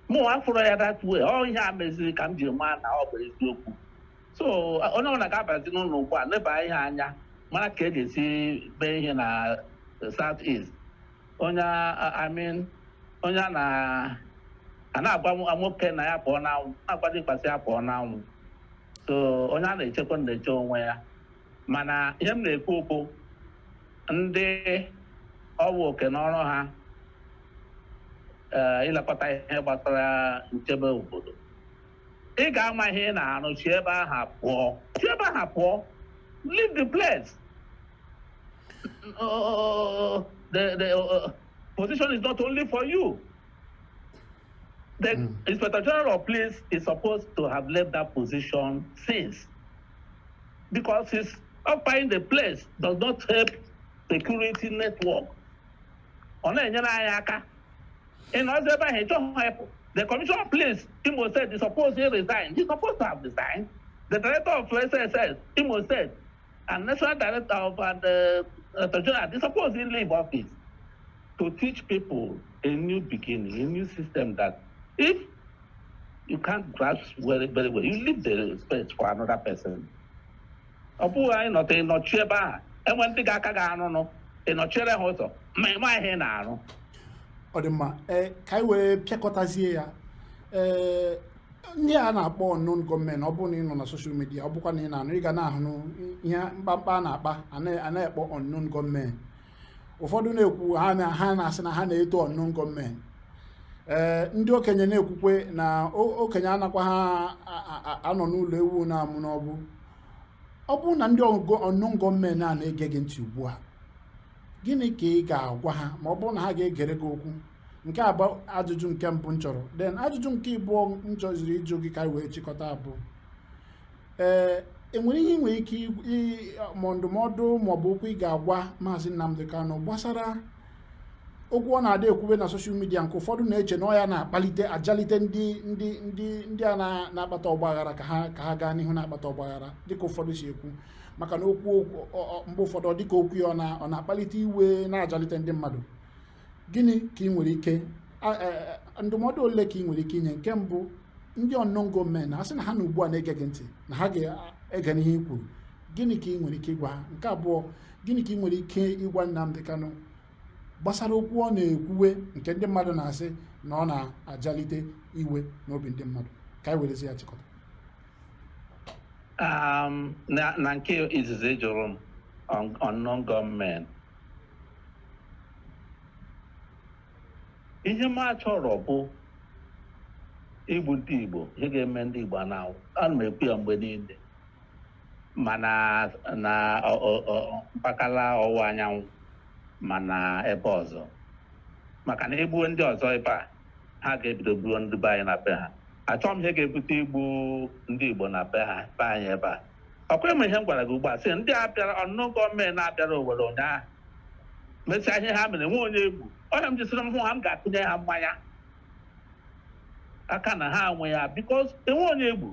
mụ afụrụ ya that way ọ ihe a meziri ka m ji maa na ọ bụ eziokwu so onye ọbụla ga-abazi n'ụlọ ugbu a leba ihe anya mara ka e ga-esi mee ihe na South East onye a na-agwa nwoke na ya pụọ n'anwụ na-agwa dịkwasị ya pụọ n'anwụ so onye a na-echekwa na-eche onwe ya mana ihe m na-ekwu okwu ndị ọwụ oke n'ọrụ ha ilekọta ihe gbasara nchebe obodo ị ga-ama ihe ị na-arụ si ebe ahụ pụọ leave the place. The position is not only for you. The Inspector General of Police is supposed to have left that position since, because his occupying the place does not help security network. The Commissioner of Police, Imo said, is supposed to resign. He's supposed to have resigned. The Director of SSS, Imo said, and National Director of the General, they supposed to leave office to teach people a new beginning, a new system that if you can't grasp very, very well, you leave the space for another person. And when the Gaka no, in a chair also, my hand are. Ọ dị mma ka anyị were pịakọtazie ya ndị a na-akpọ unknown gọọmenti ọ bụrụ na ị nọ na soshal midia ọ bụkwa na ị na-anụ ị ga na-ahụ ihe mkpamkpa a na-akpa a na-ekpọ unknown gọọmenti ụfọdụ na-ekwu ha na-asị na ha na-eto unknown gọọmenti ndị okenye na-ekwukwe na okenye anakwa ha anọ n'ụlọ ewu na-amụ n'ọbụ ọ bụrụ na ndị unknown gọọmenti a na-ege gị ntị ugbu a gịnị ka ị ga-agwa ha ma ọ bụrụ na ha ga-egere gị okwu nke a bụ ajụjụ nke mbụ m chọrọ then ajụjụ nke ịbụọ m chọziri ịjụ gị ka anyị wee chịkọta abụ enwere ihe ị nwere ike ma ndụmọdụ ma ọ bụ okwu ị ga-agwa Maazị Nnamdi Kanu gbasara okwu ọ na-adị ekwube na soshal midia nke ụfọdụ na-eche na ọ ya na-akpalite ajalite ndị a na-akpata ọgbaghara ka ha gaa n'ihu na-akpata ọgbaghara dịka ụfọdụ si ekwu maka na okwu mgbe ụfọdụ dịka okwu ya ọ na-akpalite iwe na-ajalite ndị mmadụ. Gịnị ka ị nwere ike ndụmọdụ ole ka ị nwere ike inye? Nke mbụ, ndị unknown gọọmenti ha sị na ha na ugbu a na-ege gị ntị na ha ga-ege n'ihe i kwuru, gịnị ka ị nwere ike ịgwa ha? Nke abụọ, gịnị ka ị nwere ike ịgwa Nnamdi Kanu gbasara okwu ọ na-ekwuwe nke ndị mmadụ na-asị na ọ na-ajalite iwe n'obi ndị mmadụ? Ka anyị werezi ya chịkọta. Na nke izizi jụrụ m unknown gọọmenti, ihe m achọrọ bụ igbu ndị Igbo, ihe ga-eme ndị Igbo ana m ekwu ya mgbe niile, mana na mpaghara ọwụwa anyanwụ mana ebe ọzọ, maka na egbuo ndị ọzọ ebe a, ha ga-ebido gbuo ndị be anyị na be ha. Achọghị m ihe ga-ebute igbu ndị Igbo na be anyị ebe a. Ọkwa eme ihe m gwara gị ugbu a sị ndị abịara ọnụnụ gọọmenti na-abịara Owerri ụnyaahụ mesịa ihe ha mere nwe onye egbu. Onye m jisiri m hụ ha, m ga-akụnye ha mmanya aka na ha nwe ya, because enwe onye egbu.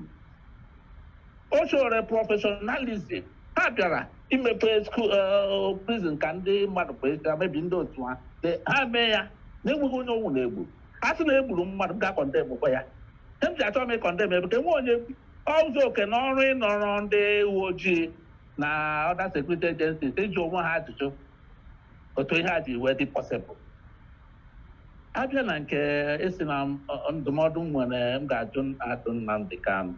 O chọrọ professionalism. Ha bịara imepe prison ka ndị mmadụ kpesịa mebi ndị otu ha mee ya na-egbughị onye ọnwụ na-egbu. A sị na egburu mmadụ ga-akọndem kwa ya. M ji achọ m ịkọndem ebe ka enwe onye egbu. Ọzọ oke n'ọrụ ịnọrọ ndị uwe ojii na other security agencies ịjụ onwe ha ajụjụ otu ihe a ji wee dị possible. Abịa na nke esi na ndụmọdụ nwere m ga-ajụ Nnamdi Kanu,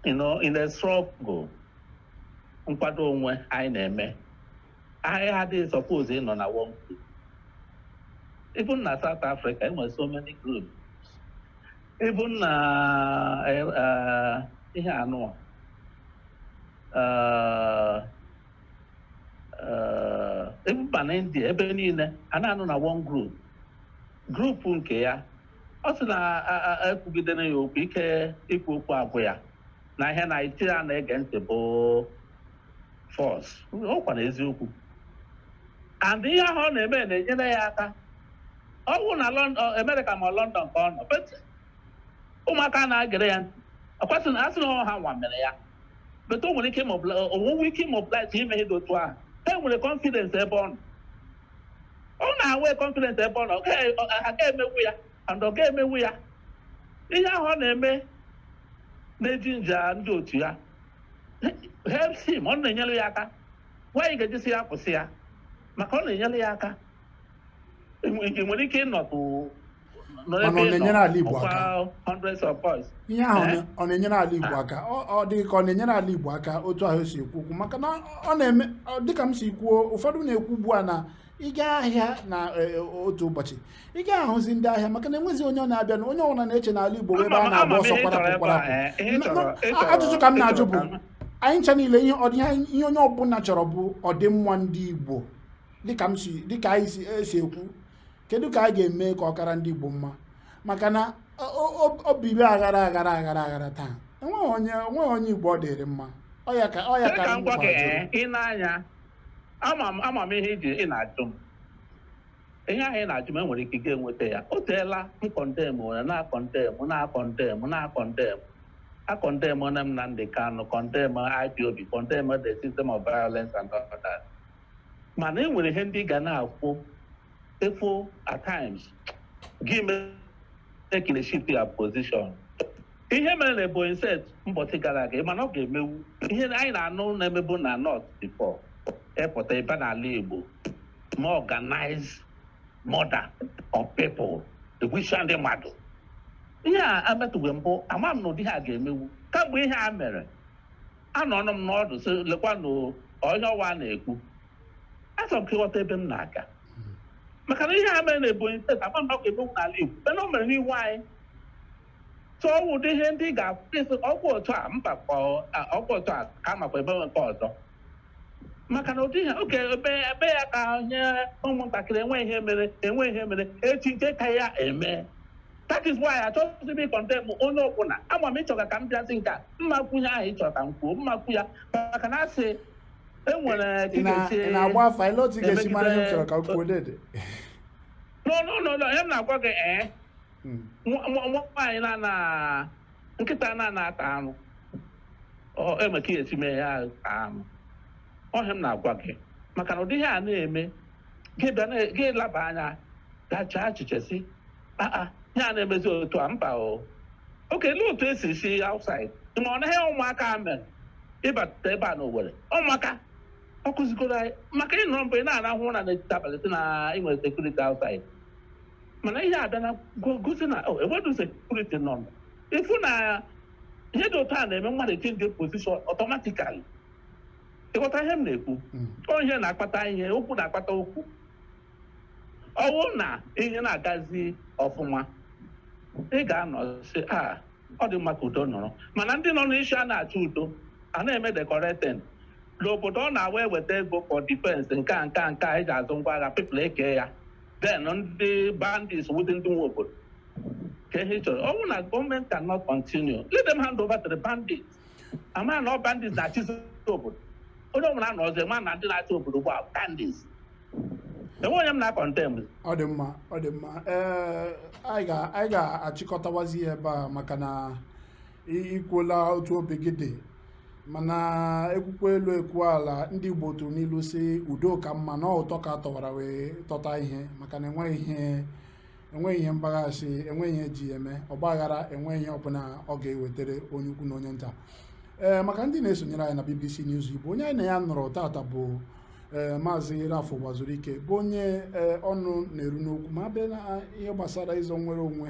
in a struggle nkwado onwe anyị na-eme, anyị adịghị suppose ịnọ na one group. Even na South Africa, enwere so many groups. Even na ihe anụ even na India, ebe niile a na-anụ na one group. Grupu nke ya, ọ sị na ekwugidere ya okwu ike ikwu okwu agwụ ya na ihe na iti ya na-ege ntị bụ force. Ọ kwa na eziokwu. And ihe ahụ ọ na-eme na-enyere ya aka. Ọ bụ na America ma London ka ọ nọ, but ụmụaka na-agere ya ntị. Ọkwasị na asị na ha nwa mere ya, but o nwere ike onwe ike mobilize ime ihe dị otu ahụ. Ha nwere confidence ebe ọ nọ. Ọ na-enwe confidence ebe ọ nọ, ha ga-emewu ya and ọ ga-emewu ya. Ihe ahụ ọ na-eme na-eji nja ndị otu ya helps him, ọ na-enyere ya aka. Nwaanyị ga-ejisi ya kwụsị ya maka ọ na-enyere ya aka. Nwere ike ịnọtụ hundreds of boys. Ihe ahụ ọ na-enyere ala Igbo aka. Ọ dị ka ọ na-enyere ala Igbo aka otu ahụ si ekwu okwu, maka na ọ na-eme dịka m si kwuo, ụfọdụ na-ekwu ugbu a na ịga ahịa na otu ụbọchị ị ga-ahụzi ndị ahịa, maka na enwezi onye ọ na-abịa na onye ọbụla na-eche n'ala Igbo ebe a na-agba ọsọ kwarapụ. Ajụjụ ka m na-ajụ bụ anyị ncha niile ihe onye ọbụla chọrọ bụ ọdịmma ndị Igbo. Dịka anyị si ekwu, kedu ka a ga-eme ka ọ kara ndị Igbo mma? Maka na obibi aghara taa, enweghị onye Igbo ọ dịrị mma. Ọ ya ka ị na-anya ama m ihe ị na-ajụ m. Ihe ahụ ị na-ajụ m enwere ike ga-enweta ya. O teela nkọndem nwere akọndem onye m Nnamdi Kanu, kọndem IPOB, kọndem the system of violence and all that. Mana enwere ihe ndị ga na-akwụ efu at times gị make the shift your position. Ihe mere na Ebonyi set mbọchị gara aga, mana ọ ga-emewu ihe anyị na-anụ na-emebu na North before airport ebe n'ala Igbo, more organized murder of people, the wish ndị mmadụ. Ihe a ametụghị mbụ, ama m na ụdị ha ga-emewu. Kamgbe ihe a mere, anọnụ m n'ọdụ sị lekwa na onye ọwa na-ekwu, asọ m ka ịghọta ebe m na-aga. Maka na ihe a mere na Ebonyi steeti, ama m na ọ ga-emewu n'ala Igbo, ebe na o mere n'ihu anyị. So ọ wụdị ihe ndị ga-akwụsị ọgwụ otu a mpakọ ọgwụ otu a ka makwa ebe nke ọzọ. Maka na ụdị ihe oke ebe ya ka onye ụmụntakịrị enwe ihe mere echi nke ka ya eme. That is why I chose to be condemned onye ọbụla. Ama m ịchọga ka m bịazi nke a, mma kwụ ya ahụ ịchọrọ ka m kwuo, mma kwụ ya maka na asị enwere ị na-agba afa ile otu ga-esi mara ihe m chọrọ ka m kwuo dede. no ihe m na-agwa gị nwaanyị na nkịta na-ata anụ eme ka esi mee ya anụ ọhịa m na-agwa gị maka na ụdị ihe a na-eme gị laba anya gachaa achịcha si ihe a na-emezi otu a mba oke lee otu esi si outside ma ọ naghị ụmụaka mere ịbata ebe a n'Owerri ụmụaka ọ kụzigoro anyị maka ịnọrọ mgbe ị na-arahụ ụra n'etiti abalị sị na ịnwere sekuriti outside mana ihe abịa na gosi na enwedu sekuriti nọ ịfụ na ihe dị otu a na-eme mmadụ change position automatically ịghọta ihe m na-ekwu ihe na-akpata ihe okwu na-akpata okwu ọwụ na ihe na-agazi ọfụma ị ga-anọ sị ọ dị mma ka udo nọrọ mana ndị nọ n'isi a na-achọ udo a na-eme decorating n'obodo ọ na-awa eweta ego for defense nke a eji azụ ngwa agha people eke ya then ndị bandits wute ndị nwe obodo ka ihe chọrọ ọ bụrụ na gọọmenti cannot continue let them hand over to the bandits ama na ọ bandits na-achịzi obodo onye ọbụla anọ ọzọ ma na ndị na-achị obodo bụ bandits enwe onye m na-akọntem. Ọ dị mma anyị ga-achịkọtawazi ebe a maka na ikwuola otu obi gị dị mana ekwukwa elu ekwu ala ndị Igbo tụrụ n'ilu si udo ka mma na ụtọ ka tọwara wee tọta ihe maka na enweghị ihe mgbaghachi enweghị ihe eji eme ọgbaghara enweghị ihe ọbụla ọ ga-ewetara onye ukwu na onye nta maka ndị na-esonyere anyị na BBC News Igbo onye anyị na ya nọrọ tata bụ Maazị Rafụ Uwazurike bụ onye ọnụ na-eru n'okwu ma abịa na ihe gbasara ịzọ nwere onwe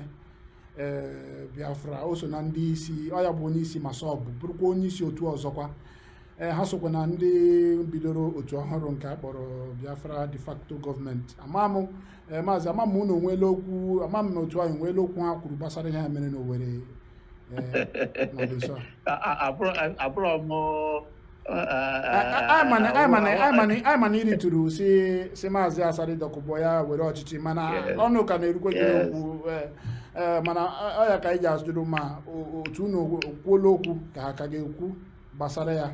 Biafra o so na ndị isi ọ ya bụ onye isi Masọbụ bụrụkwa onye isi otu ọzọkwa ha sokwa na ndị bidoro otu ọhụrụ nke a kpọrọ Biafra de facto gọọmenti maazị amam unu onweela okwu amam na otu anyị nweela okwu ha kwuru gbasara ihe mere n'Owerri anyị mana iri tụrụ si maazị Asari Dokubo ya were ọchịchị mana ọnụ ka na-erukwe gị okwu mana ọ ya ka anyị ji azụrụ ma otu unu kwuola okwu ka ha ka ga-ekwu gbasara ya.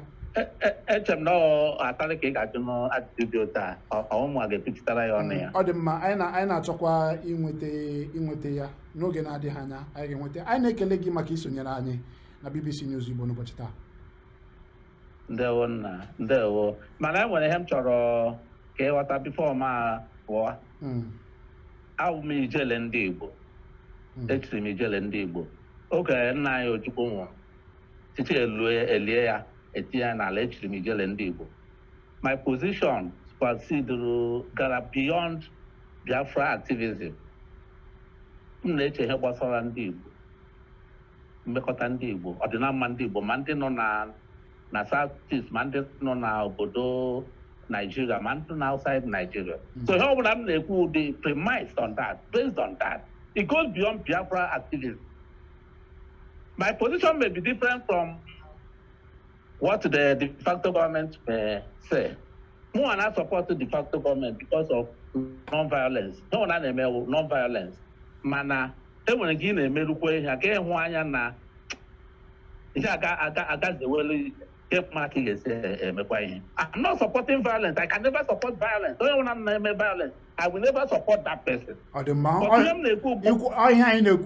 Eche m na atarị ka ị ga-ajụ n'ajụjụ dị ụta ọmụ a ga-ekwuchitara ya ọnụ ya. Ọ dị mma anyị na-achọkwa inweta ya n'oge na-adịghị anya anyị ga-enweta. Anyị na-ekele gị maka isonyere anyị na BBC News Igbo n'ụbọchị taa. Ndewo nna ndewo mana e nwere ihe m chọrọ ka ịghọta bifo ma pụọ awụ m ijele ndị Igbo echiri m ijele ndị Igbo oge nna anyị Ojukwu nwụrụ titi elie ya etinye ya n'ala echiri m ijele ndị Igbo my position gara beyond Biafra activism m na-eche ihe gbasara ndị Igbo mmekọta ndị Igbo ọdịnamma ndị Igbo ma ndị nọ na South East ma ndị nọ na obodo Nigeria ma ndị nọ outside Nigeria. So ihe ọbụla m na-ekwu dị premised on that, based on that. It goes beyond Biafra activism. My position may be different from what the de facto government may say. More and I support the de facto government because of non-violence. No one na-eme non-violence. Mana enwere gị na-emerukwa ihe aga ịhụ anya na ihe agazewelu I'm not supporting violence. I can never support violence. Onye ọbụla na-eme violence, I will never support that person. Ọ dị mma. Ihe anyị na-ekwu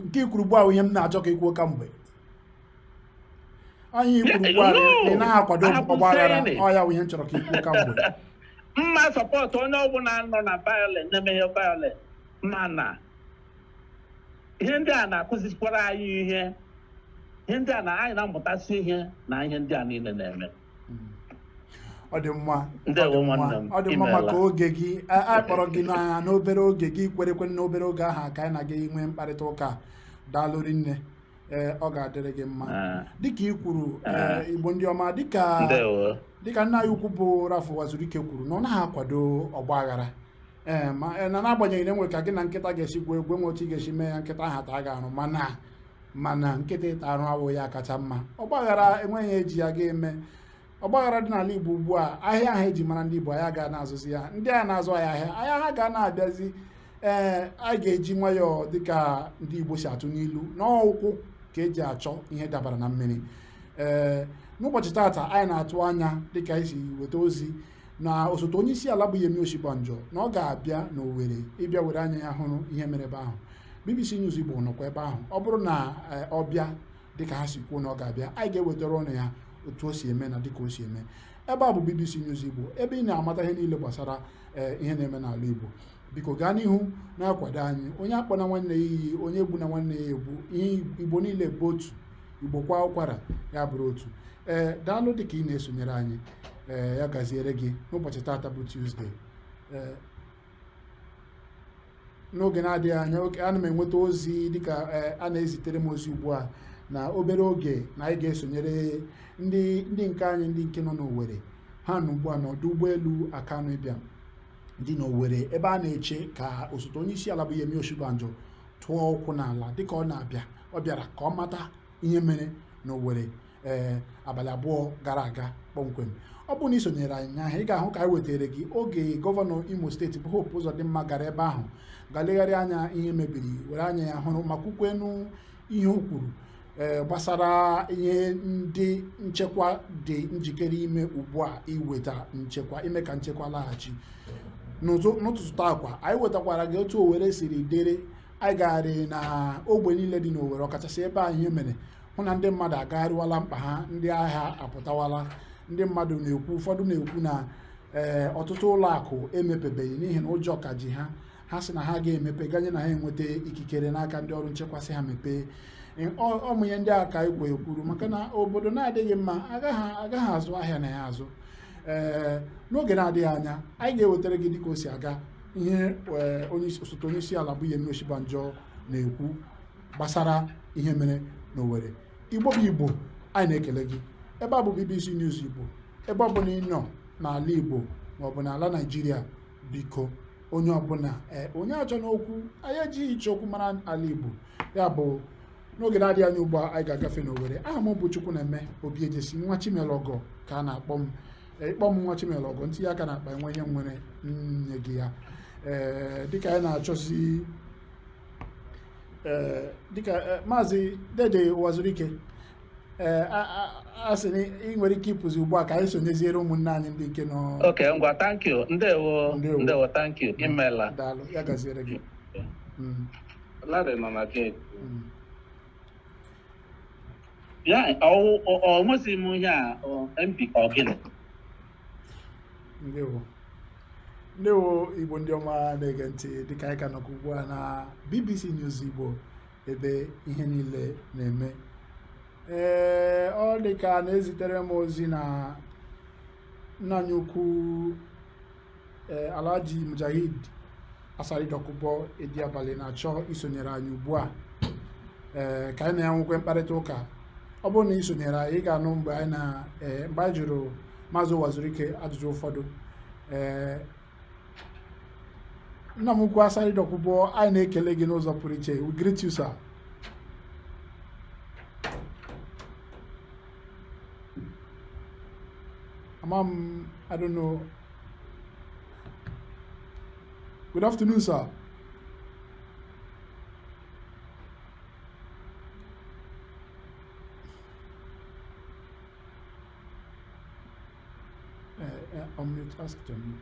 nke ikwuru ugbu a ihe m na-achọ ka ikwuo kamgbe. Anyị ikwuru ugbu a ị na-akwado ọgbaghara ọ ya ihe m chọrọ ka ikwuo kamgbe. Mma support onye ọbụla nọ na violence na-eme ihe violence mana ihe ndị a na-akụzikwara anyị ihe ndị a na anyị na-amụtasị ihe na ihe ndị a niile na-eme. Ọ dị mma maka oge gị a kpọrọ gị n'obere oge gị kwerekwe n'obere oge ahụ ka anyị na gị nwee mkparịta ụka daalụrị nne ọ ga-adịrị gị mma dịka ị kwuru Igbo ndị ọma dịka nna ya ukwu bụ Rafụ Uwazurike kwuru na ọ naghị akwado ọgbaghara na n'agbanyeghị na enwe ka gị na nkịta ga-esi gwa egwu enwe otu ị ga-esi mee ya nkịta ahụ taa ga-arụ mana nkịta ịta arụ awụ ya kacha mma ọgbaghara enweghị eji ya ga-eme ọgbaghara dị n'ala Igbo ugbu a ahịa ahụ eji mara ndị Igbo anyị ga na-azụzi ya ndị a na-azụ ahịa ha ga na-abịazi anyị ga-eji nwayọọ dịka ndị Igbo si atụ n'ilu n'ọkwụ ka eji achọ ihe dabara na mmiri n'ụbọchị tata anyị na-atụ anya dịka isi weta ozi na osote onye isi ala bụ Yemi Osibanjo na ọ ga-abịa n'Owerri ịbịa were anya ya hụrụ ihe mere ebe ahụ. BBC News Igbo nọkwa ebe ahụ. Ọ bụrụ na ọ bịa dịka ha si kwuo na ọ ga-abịa, anyị ga-ewetara ọnụ ya otu o si eme na dịka o si eme. Ebe a bụ BBC News Igbo, ebe ị na-amata ihe niile gbasara ihe na-eme n'ala Igbo. Biko gaa n'ihu na-akwado anyị. Onye akpọna nwanne ya iyi, onye egbu na nwanne ya egbu, ihe Igbo niile bụ otu. Igbo kwa ụkwara ya bụrụ otu. Daalụ dịka ị na-esonyere anyị. Ya gaziere gị n'ụbọchị tata bụ Tuesday. N'oge na-adịghị anya, ana m enweta ozi dịka a na-ezitere m ozi ugbu a na obere oge na anyị ga-esonyere ndị nke anyị ndị nke nọ n'Owerri. Ha nọ ugbu a n'ọdụ ụgbọelu Akanu Ibiam dị n'Owerri, ebe a na-eche ka osote onye isi ala bụ Yemi Osibanjo tụọ ụkwụ n'ala dịka ọ na-abịa. Ọ bịara ka ọ mata ihe mere n'Owerri abalị abụọ gara aga kpọmkwem. Ọ bụ na ị sonyere anyị ahụ, ị ga-ahụ ka anyị wetara gị oge gọvanọ Imo steeti bụ Hope Uzodimma gara ebe ahụ ga legharị anya ihe mebiri, were anya ya hụrụ ma kwukwenu ihe o kwuru gbasara ihe ndị nchekwa dị njikere ime ugbu a iweta nchekwa, ime ka nchekwa laghachi. N'ụtụtụ akwa anyị wetakwara gị otu Owerri siri dịrị. Anyị gagharị na ogbe niile dị n'Owerri, ọkachasị ebe a ihe mere, hụ na ndị mmadụ agagharịwala mkpa ha, ndị agha apụtawala. Ndị mmadụ na-ekwu, ụfọdụ na-ekwu na ọtụtụ ụlọ akụ emepebeghị n'ihi na ụjọ ka ji ha. Ha sị na ha ga-emepe ganye na ha enweta ikikere n'aka ndị ọrụ nchekwa sị ha mepee. Ọmụnye ndị a ka ikwe ekwuru maka na obodo na-adịghị mma agaghị azụ ahịa na ya azụ. N'oge na-adịghị anya anyị ga-ewetara gị dịka o si aga ihe osote onye isi ala bụ Yemi Osibanjo na-ekwu gbasara ihe mere n'Owerri. Igbo bụ Igbo, anyị na-ekele gị. Ebe a bụ BBC News Igbo. Ebe ọ bụla ị nọ n'ala Igbo maọbụ n'ala Naịjirịa, biko onye ọbụla onye achọ n'okwu, anyị ejighị ịchọ okwu mara ala Igbo. Ya bụ n'oge na-adịghị anya ugbu a anyị ga-agafe n'Owerri. Aha m bụ Chukwuneme Obiejesi, nwa Chimelọgọ ka a na-akpọ m. Ịkpọ m nwa Chimelọgọ, ntinye aka na-akpa enwe ihe nwere nye gị ya. Dịka anyị na-achọzi dịka Maazị Dede Uwazurike a sị na ị nwere ike ịpụzi ugbu a ka anyị sonyeziere ụmụnne anyị ndị nke nọ. Okay, ngwa, thank you. Ndewo, thank you. Imela. Daalụ, ya gaziere gị. Larry nọ na gate. Ya, ọ nwesị m ihe a MP ka ọ gịnị? Ndewo Igbo ndị ọma na-ege ntị, dịka anyị ka nọkwa ugbu a na BBC News Igbo, ebe ihe niile na-eme. Ọ dị ka na-ezitere m ozi na nna anyị ukwu Alhaji Mujahid Asari Dokubo Ediabalị na-achọ isonyere anyị ugbu a ka anyị na ya nwekwe mkparịta ụka. Ọ bụrụ na isonyere anyị, ị ga-anụ mgbe anyị jụrụ Maazị Uwazurike ajụjụ ụfọdụ. Nna m ukwu Asari Dokubo, anyị na-ekele gị n'ụzọ pụrụ iche. We greet you, sir. I don't know. Good afternoon, sir. Unmute, ask them.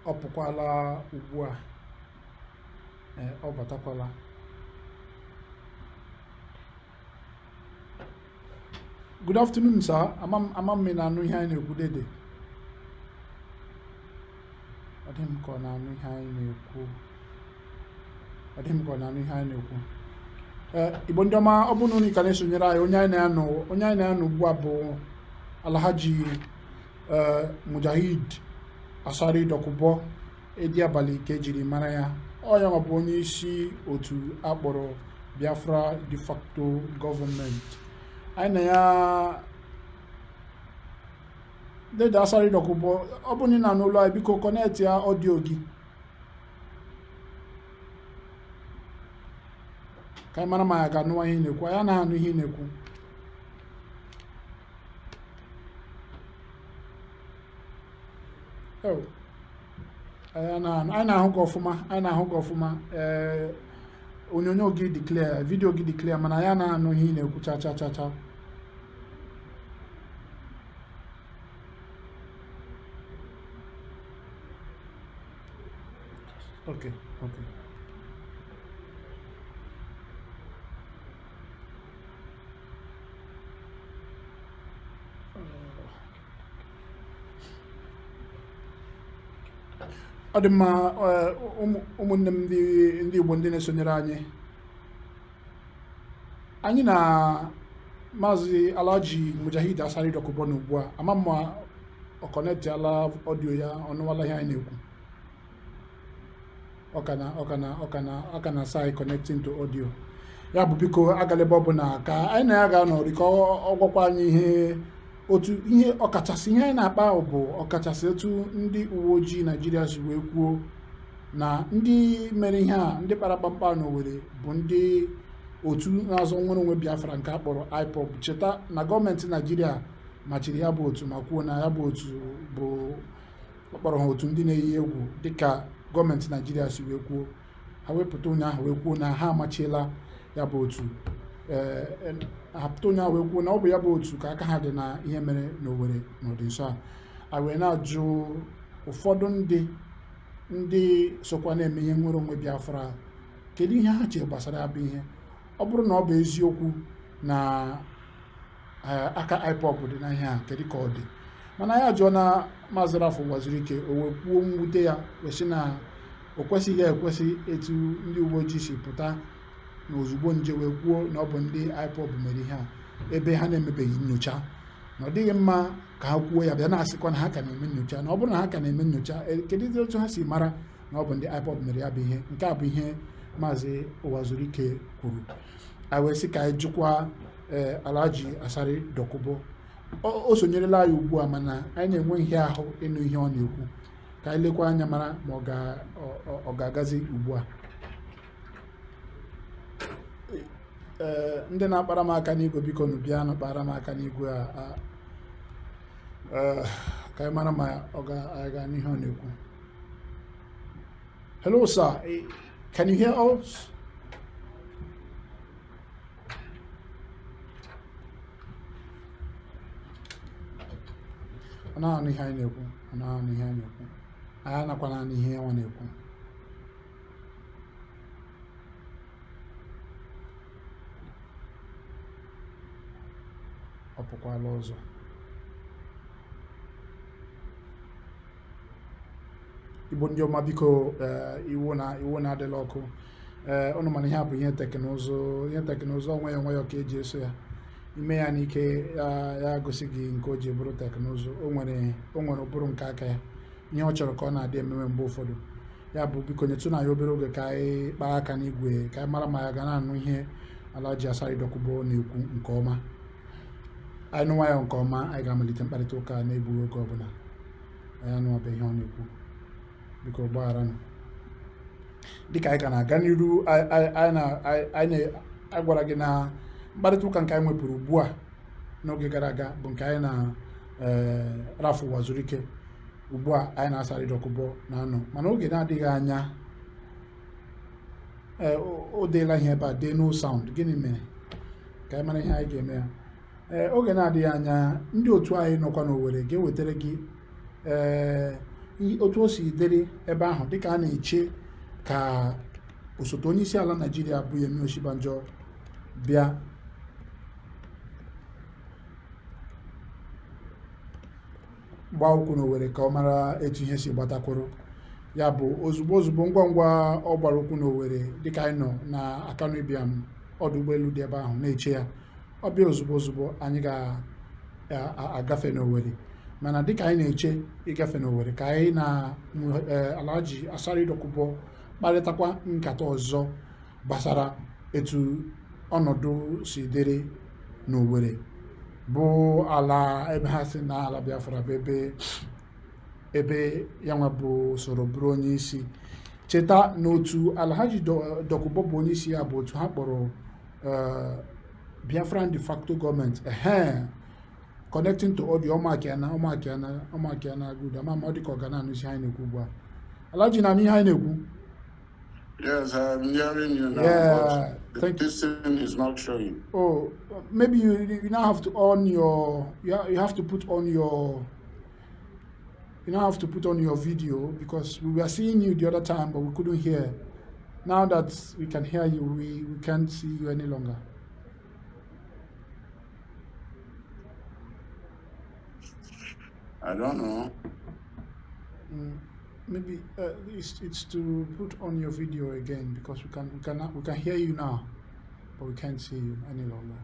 Ọ pụkwala ugbu a. Ọ batakwala. Good afternoon, sir. Ama m na-anụ ihe anyị na-ekwu dede. Ọ dị m ka ọ na-anụ ihe anyị na-ekwu. Igbo ndị ọma, ọ bụrụ na unu ka na-esonyere anyị, onye anyị na-anụ ugbu a bụ Alhaji Mujahid Asari Dokubo Ediabalị ka ejiri mara ya. Ọ ya bụ onye isi otu akpọrọ Biafra de facto gọọmenti. Anyị na ya Dede Asari Dokubo, ọ bụ na n'ụlọ anyị, biko kọnetị ya ọdịo gị ka anyị mara ma ya ga-anụwa ihe na-ekwu. Anyị anaghị anụ ihe na-ekwu. Anyị na-ahụ gị ọfụma. onyonyo gị dị clear, video gị dị clear, mana ya na-anụ ihe ị na-ekwu cha cha cha cha. Okay. Ọ dị mma, ụmụnne m ndị Igbo ndị na-esonyere anyị na Maazị Alhaji Mujahid Asari Dokubo ugbu a, ama mma ọ kọnektiala ọdio ya, ọnụwala ihe anyị na-ekwu. Ọ ka na sai connecting to audio. Ya bụ biko agalebe ọbụla ka anyị na ya ga-anọrị ka ọ gwakwa anyị ihe ọkachasị ihe anyị na-akpa bụ ọkachasị etu ndị uwe ojii Naịjirịa si wee kwuo na ndị mere ihe a, ndị kpara kpamkpa n'Owerri bụ ndị otu na-azọ nwere onwe Biafra nke akpọrọ IPOB. Cheta na gọọmenti Naịjirịa machiri ya bụ otu ma kwuo na ya bụ otu bụ ọkpọrọ ha otu ndị na-eyi egwu dịka gọọmenti Naịjirịa si wee kwuo. Ha wepụta ụnyaahụ wee kwuo na ha amachiela ya bụ otu, ha pụta ụnyaahụ wee kwuo na ọ bụ ya bụ otu ka aka ha dị na ihe mere n'Owerri n'ọdịnso a wee na-ajụ ụfọdụ ndị sokwa na-eme ihe nwere onwe Biafra kedu ihe ha chere gbasara ya bụ ihe. Ọ bụrụ na ọ bụ eziokwu na aka IPOB dị na ihe a, kedu ka ọ dị? Mana ya jụọ na Maazị Uwazurike o wee kwuo mwute ya wee sị na o kwesịghị ekwesị etu ndị uwe ojii si pụta na ozugbo nje wee kwuo na ọ bụ ndị IPOB mere ihe a ebe ha na-emebeghị nyocha, na ọ dịghị mma ka ha kwuo ya bịa na-asịkwa na ha ka na-eme nyocha. Na ọ bụrụ na ha ka na-eme nyocha, kedu otu ha si mara na ọ bụ ndị IPOB mere ya bụ ihe? Nke a bụ ihe Maazị Uwazurike kwuru. A wee sị ka anyị jụkwa Alhaji Asari Dokubo. O sonyerela anyị ugbu a, mana anyị na-enwe ihe ahụ ịnụ ihe ọ na-ekwu. Ka anyị lekwa anya mara ma ọ ga-agazi ugbu a. Ndị na-akpara m aka n'igwe biko nụ bịa na kpara m aka n'igwe a ka anyị mara ma ọ ga-aga n'ihe ọ na-ekwu. Hello sir, can you hear us? Ọ na-anụ ihe anyị na-ekwu, anyị anakwana anụ ihe ọ na-ekwu. Ọ pụkwala ọzọ. Igbo ndị ọma biko, iwu na-adịla ọkụ. Ụnụ mana ihe a bụ ihe teknụzụ onwe ya ka eji eso ya. Ime ya n'ike ya gosi gị nke o ji bụrụ teknụzụ. O nwere ụbụrụ nke aka ya, ihe ọ chọrọ ka ọ na-adị ememe mgbe ụfọdụ. Ya bụ biko nyetụ na ya obere oge ka anyị kpaa aka n'igwe ka anyị mara ma ya ga na-anụ ihe Alhaji Asari Dokubo na-ekwu nke ọma. Anyị nụwa ya nke ọma, anyị ga-amalite mkparịta ụka na-egbughị oge ọbụla. Anyị anụwabe ihe ọ na-ekwu, biko gbaghara nụ. Dịka anyị ka na-aga n'iru, anyị gwara gị na mkparịta ụka nke anyị nwepụrụ ugbu a n'oge gara aga bụ nke anyị na Uwazurike. Ugbu a anyị na Asari Dokubo na-anọ, mana oge na-adịghị anya o deela ihe ebe a, dee no sound. Gịnị mere? Ka anyị mara ihe anyị ga-eme ya. Oge na-adịghị anya ndị otu anyị nọkwa n'Owerri ga-ewetara gị otu o si dịrị ebe ahụ dịka a na-eche ka osote onye isi ala Naịjirịa bụ Yemi Osibanjo bịa gbaa ụkwụ n'Owerri ka ọ mara etu ihe si gbatakwuru. Ya bụ ozugbo ngwa ọ gbara ụkwụ n'Owerri dịka anyị nọ na Akanu Ibiam ọdụ ụgbọelu dị ebe ahụ na-eche ya, ọ bịa ozugbo anyị ga-agafe n'Owerri. Mana dịka anyị na-eche ịgafe n'Owerri ka anyị na Alhaji Asari Dokubo kparịtakwa nkata ọzọ gbasara etu ọnọdụ si dịrị n'Owerri bụ ala ebe ha si na ala Biafra bụ ebe ya nwa bụ soro bụrụ onye isi. Cheta n'otu Alhaji Dokubo bụ onye isi ya bụ otu ha kpọrọ Biafran de facto gọọmenti. Connecting to audio ọmakiana good ama ọ dị ka ọ ga na-anụ isi anyị na-ekwu ugbu a. Alhaji na-anụ ihe anyị na-ekwu. Yes, I'm hearing you now, Yeah, but thank you. this thing is not showing. Oh, maybe you now have to on your you have to put on your you now have to put on your video because we were seeing you the other time but we couldn't hear. Now that we can hear you, we can't see you any longer. I don't know. Maybe it's to put on your video again because we can hear you now, but we can't see you any longer.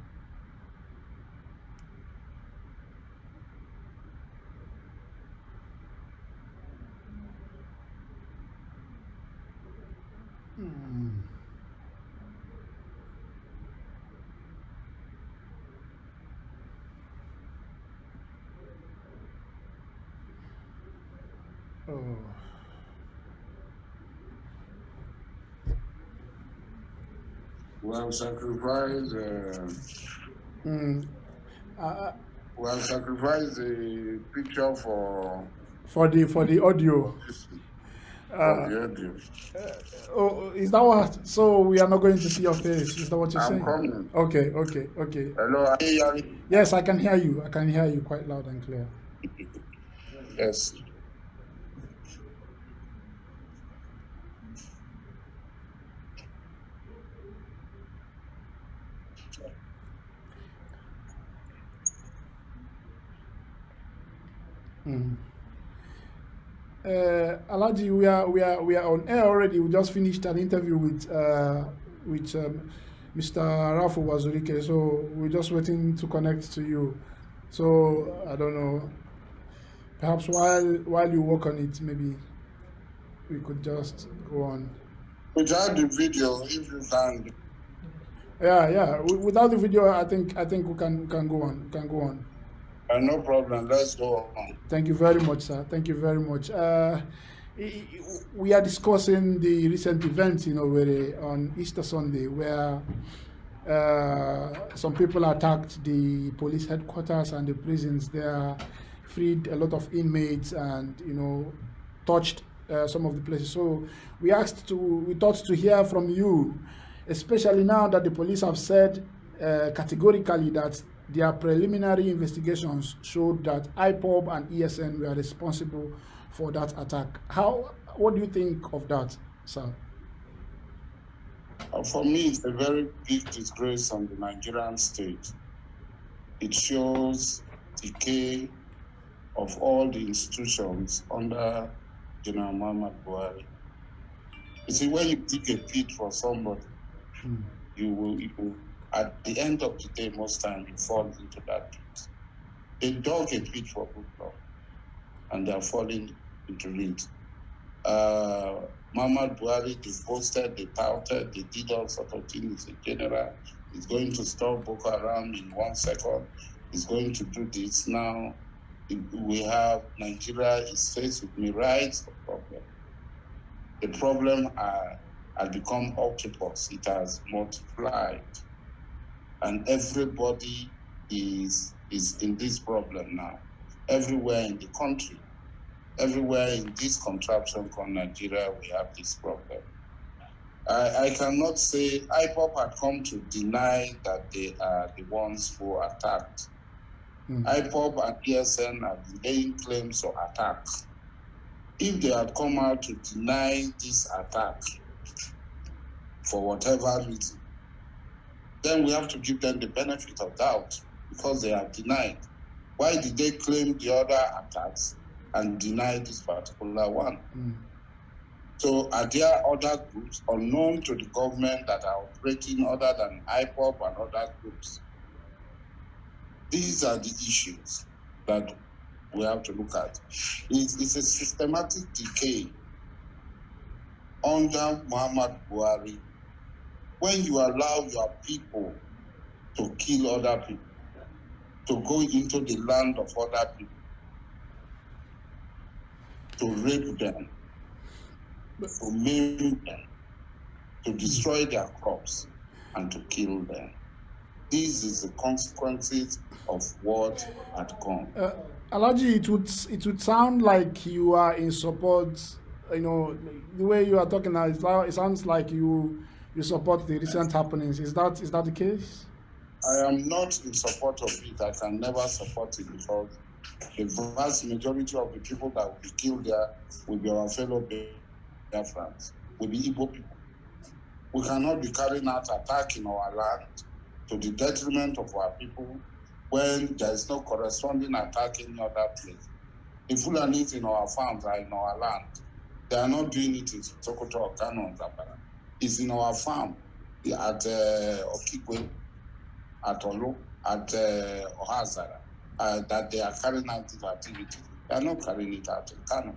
Oh. Well, sacrifice. Mm. Well, sacrifice the picture for For the audio. this for Uh, the audio. oh, is that what? So we are not going to see your face. Is that what you're I'm saying? coming. Okay. Hello, are you hearing? Yes, I can hear you. I can hear you quite loud and clear. Yes. Alaji, we are on air already. We just finished an interview with Mr. Ralph Uwazurike, so we're just waiting to connect to you. So I don't know. Perhaps while you work on it, maybe we could just go on. Without the video, if you can. Yeah. Without the video, I think we can go on. We can go on. No problem. Let's go on. Thank you very much, sir. Thank you very much. We are discussing the recent events, where on Easter Sunday, where some people attacked the police headquarters and the prisons there, freed a lot of inmates, and touched some of the places. So we thought to hear from you, especially now that the police have said categorically that their preliminary investigations showed that IPOB and ESN were responsible for that attack. What do you think of that, sir? For me, it's a very big disgrace on the Nigerian state. It shows decay of all the institutions under General Muhammad Buhari. You see, when you dig a pit for somebody, you will, at the end of the day, most times you fall into that pit. They dug a pit for people, and they are falling into it. Muhammad Buhari, they boasted, they touted, they did all sorts of things. In general, he's going to stop Boko Haram in 1 second. He's going to do this now. We have Nigeria is faced with myriads of problems. The problem has become octopus. It has multiplied, and everybody is in this problem now. Everywhere in the country, everywhere in this contraption called Nigeria, we have this problem. I cannot say IPOP had come to deny that they are the ones who attacked. IPOP and ESN are laying claims of attack. If they had come out to deny this attack for whatever reason, then we have to give them the benefit of doubt because they have denied. Why did they claim the other attacks and deny this particular one? So are there other groups unknown to the government that are operating other than IPOP and other groups? These are the issues that we have to look at. It's a systematic decay under Muhammad Buhari. When you allow your people to kill other people, to go into the land of other people, to rape them, to maim them, to destroy their crops, and to kill them. This is the consequences of what had come. Alaji, it would sound like you are in support you know, the way you are talking now, it sounds like you support the recent happenings. Is that the case? I am not in support of it. I can never support it because the vast majority of the people that will be killed there will be our fellow Biafrans, will be Igbo people. We cannot be carrying out attack in our land to the detriment of our people when there is no corresponding attack in other place. The Fulanis in our farms are in our land. They are not doing it in Sokoto or Kano or Zapara. It's in our farm at Okigwe, at Olu, at Ohazara, that they are carrying out these activities. They are not carrying it out in Kano.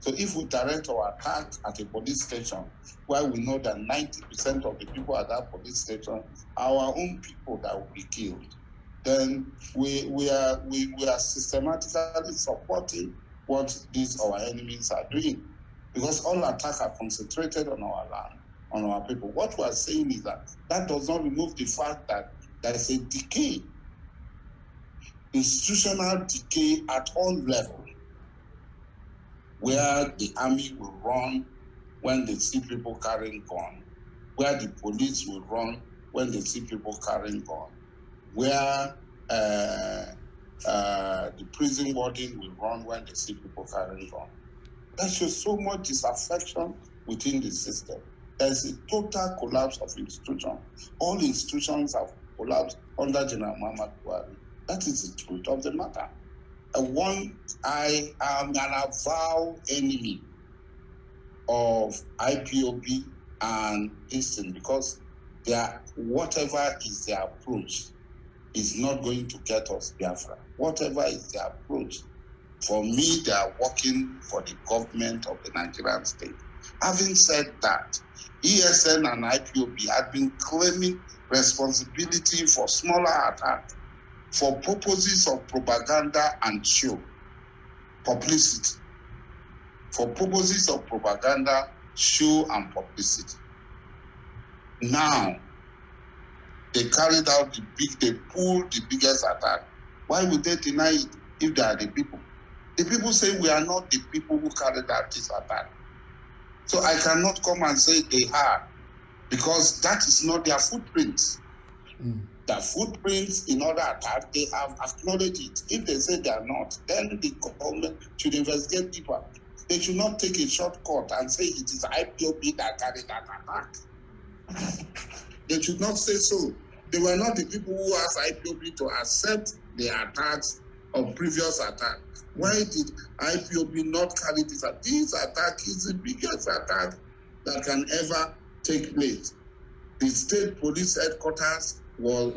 So if we direct our attack at a police station where we know that 90% of the people at that police station are our own people that will be killed, then we are systematically supporting what these our enemies are doing. Because all attacks are concentrated on our land, on our people. What we are saying is that does not remove the fact that there is a decay, institutional decay at all levels, where the army will run when they see people carrying gun, where the police will run when they see people carrying gun, where the prison warden will run when they see people carrying gun. That shows so much disaffection within the system. There's a total collapse of institutions. All institutions have collapsed under General Muhammad Buhari. That is the truth of the matter. I am an avowed enemy of IPOB and Eastern because whatever is their approach is not going to get us Biafra. Whatever is their approach, for me, they are working for the government of the Nigerian state. Having said that, ESN and IPOB had been claiming responsibility for smaller attacks for purposes of propaganda and show, publicity. For purposes of propaganda, show, and publicity. Now, they carried out they pulled the biggest attack. Why would they deny it if they are the people? The people say we are not the people who carried out this attack. So I cannot come and say they are, because that is not their footprints. Their footprints in other attacks, they have acknowledged it. If they say they are not, then the government should investigate deeper. They should not take a shortcut and say it is IPOB that carried that attack. They should not say so. They were not the people who asked IPOB to accept the attacks of previous attacks. Why did IPOB not carry this attack? This attack is the biggest attack that can ever take place. The state police headquarters was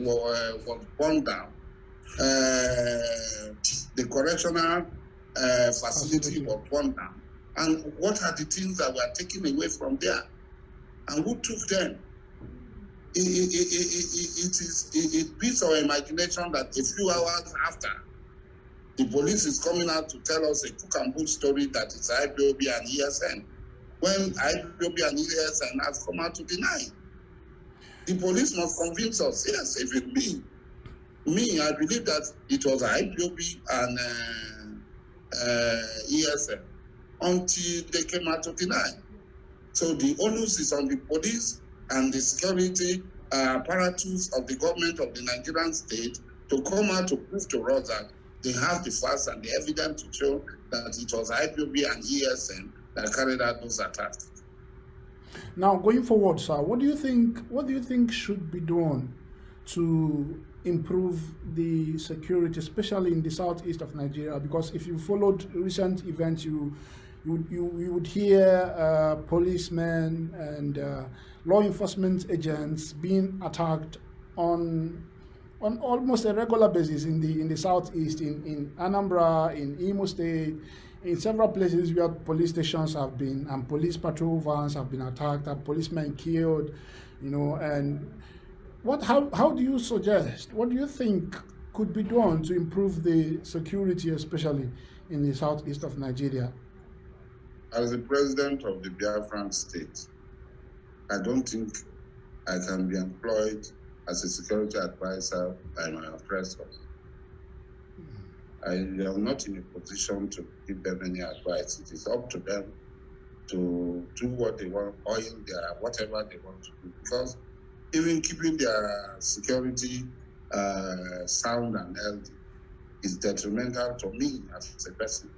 burned down. The correctional facility was burned down. And what are the things that were taken away from there? And who took them? It beats our imagination that a few hours after, the police is coming out to tell us a cook and bull story that it's IPOB and ESN, when IPOB and ESN has come out to deny. The police must convince us. Yes, even me, I believe that it was IPOB and ESN until they came out to deny. So the onus is on the police and the security apparatus of the government of the Nigerian state to come out to prove to us that they have the facts and the evidence to show that it was IPOB and ESN that carried out those attacks. Now, going forward, sir, what do you think should be done to improve the security, especially in the southeast of Nigeria? Because if you followed recent events, you would hear policemen and law enforcement agents being attacked on almost a regular basis in the southeast, in Anambra, in Imo State, in several places where police stations have been and police patrol vans have been attacked and policemen killed, and how do you suggest, what do you think could be done to improve the security, especially in the southeast of Nigeria? As the president of the Biafran state, I don't think I can be employed as a security advisor by my oppressors. I am not in a position to give them any advice. It is up to them to do what they want, oil their whatever they want to do, because even keeping their security sound and healthy is detrimental to me as a person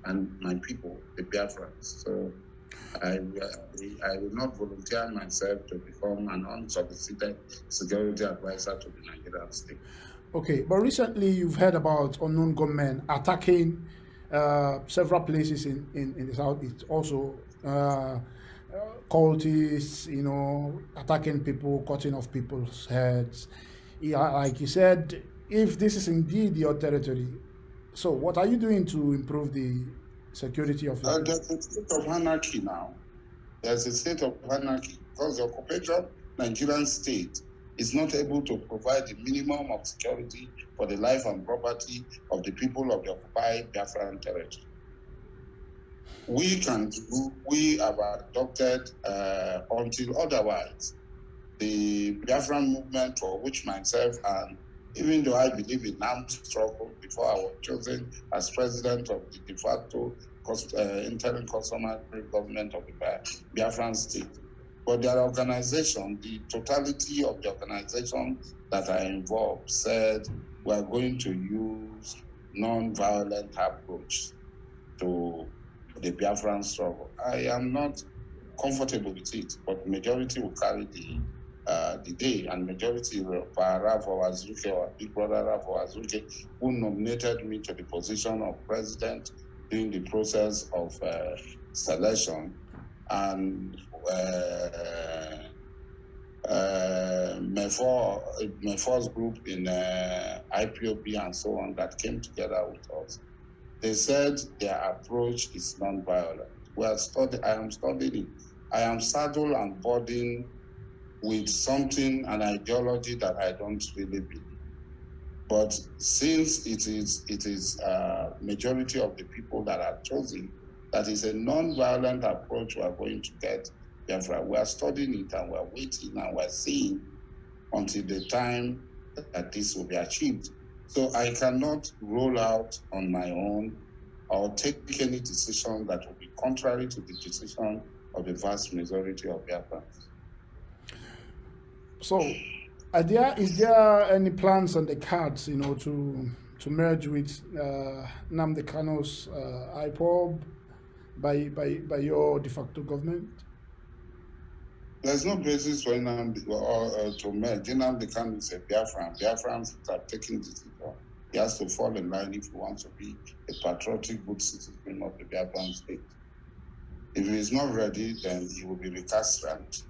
and my people, the Biafrans. So I will not volunteer myself to become an unsolicited security advisor to the Nigerian state. Okay, but recently you've heard about unknown gunmen attacking several places in the southeast. Also, cultists, attacking people, cutting off people's heads. Yeah, like you said, if this is indeed your territory, so what are you doing to improve the security of your people? There's a state of anarchy now. There's a state of anarchy because the occupation Nigerian state is not able to provide the minimum of security for the life and property of the people of the occupied Biafran territory. We have adopted until otherwise. The Biafran movement, for which myself and even though I believe in armed struggle before I was chosen as president of the de facto interim customary government of the Biafran state. But their organization, the totality of the organization that are involved said we are going to use non-violent approach to the Biafran struggle. I am not comfortable with it, but majority will carry the day, and majority Raf Uwazurike, our big brother Raf Uwazurike, who nominated me to the position of president during the process of selection, and Mefor's group in IPOB and so on that came together with us. They said their approach is non-violent. I am studying it. I am saddled and burdened with something, an ideology that I don't really believe. But since it is majority of the people that are chosen, that is a non-violent approach we are going to get. Therefore, we are studying it and we are waiting and we are seeing until the time that this will be achieved. So I cannot roll out on my own or take any decision that will be contrary to the decision of the vast majority of Biafrans. So, is there any plans on the cards, to merge with Nnamdi Kano's IPOB by your de facto government? There's no basis for Nnamdi to merge. Nnamdi Kano is a Biafran. Biafrans are taking decision. He has to fall in line if he wants to be a patriotic, good citizen of the Biafran state. If he is not ready, then he will be recalcitrant.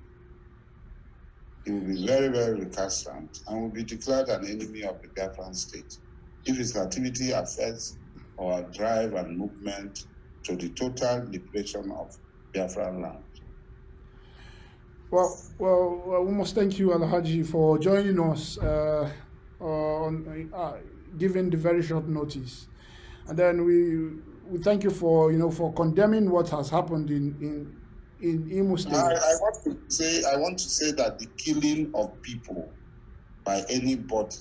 He will be very, very recalcitrant and will be declared an enemy of the Biafran state if his activity affects our drive and movement to the total liberation of Biafran land. Well, we must thank you, Alhaji, for joining us given the very short notice, and then we thank you for condemning what has happened in Imo State. I want to say that the killing of people by anybody,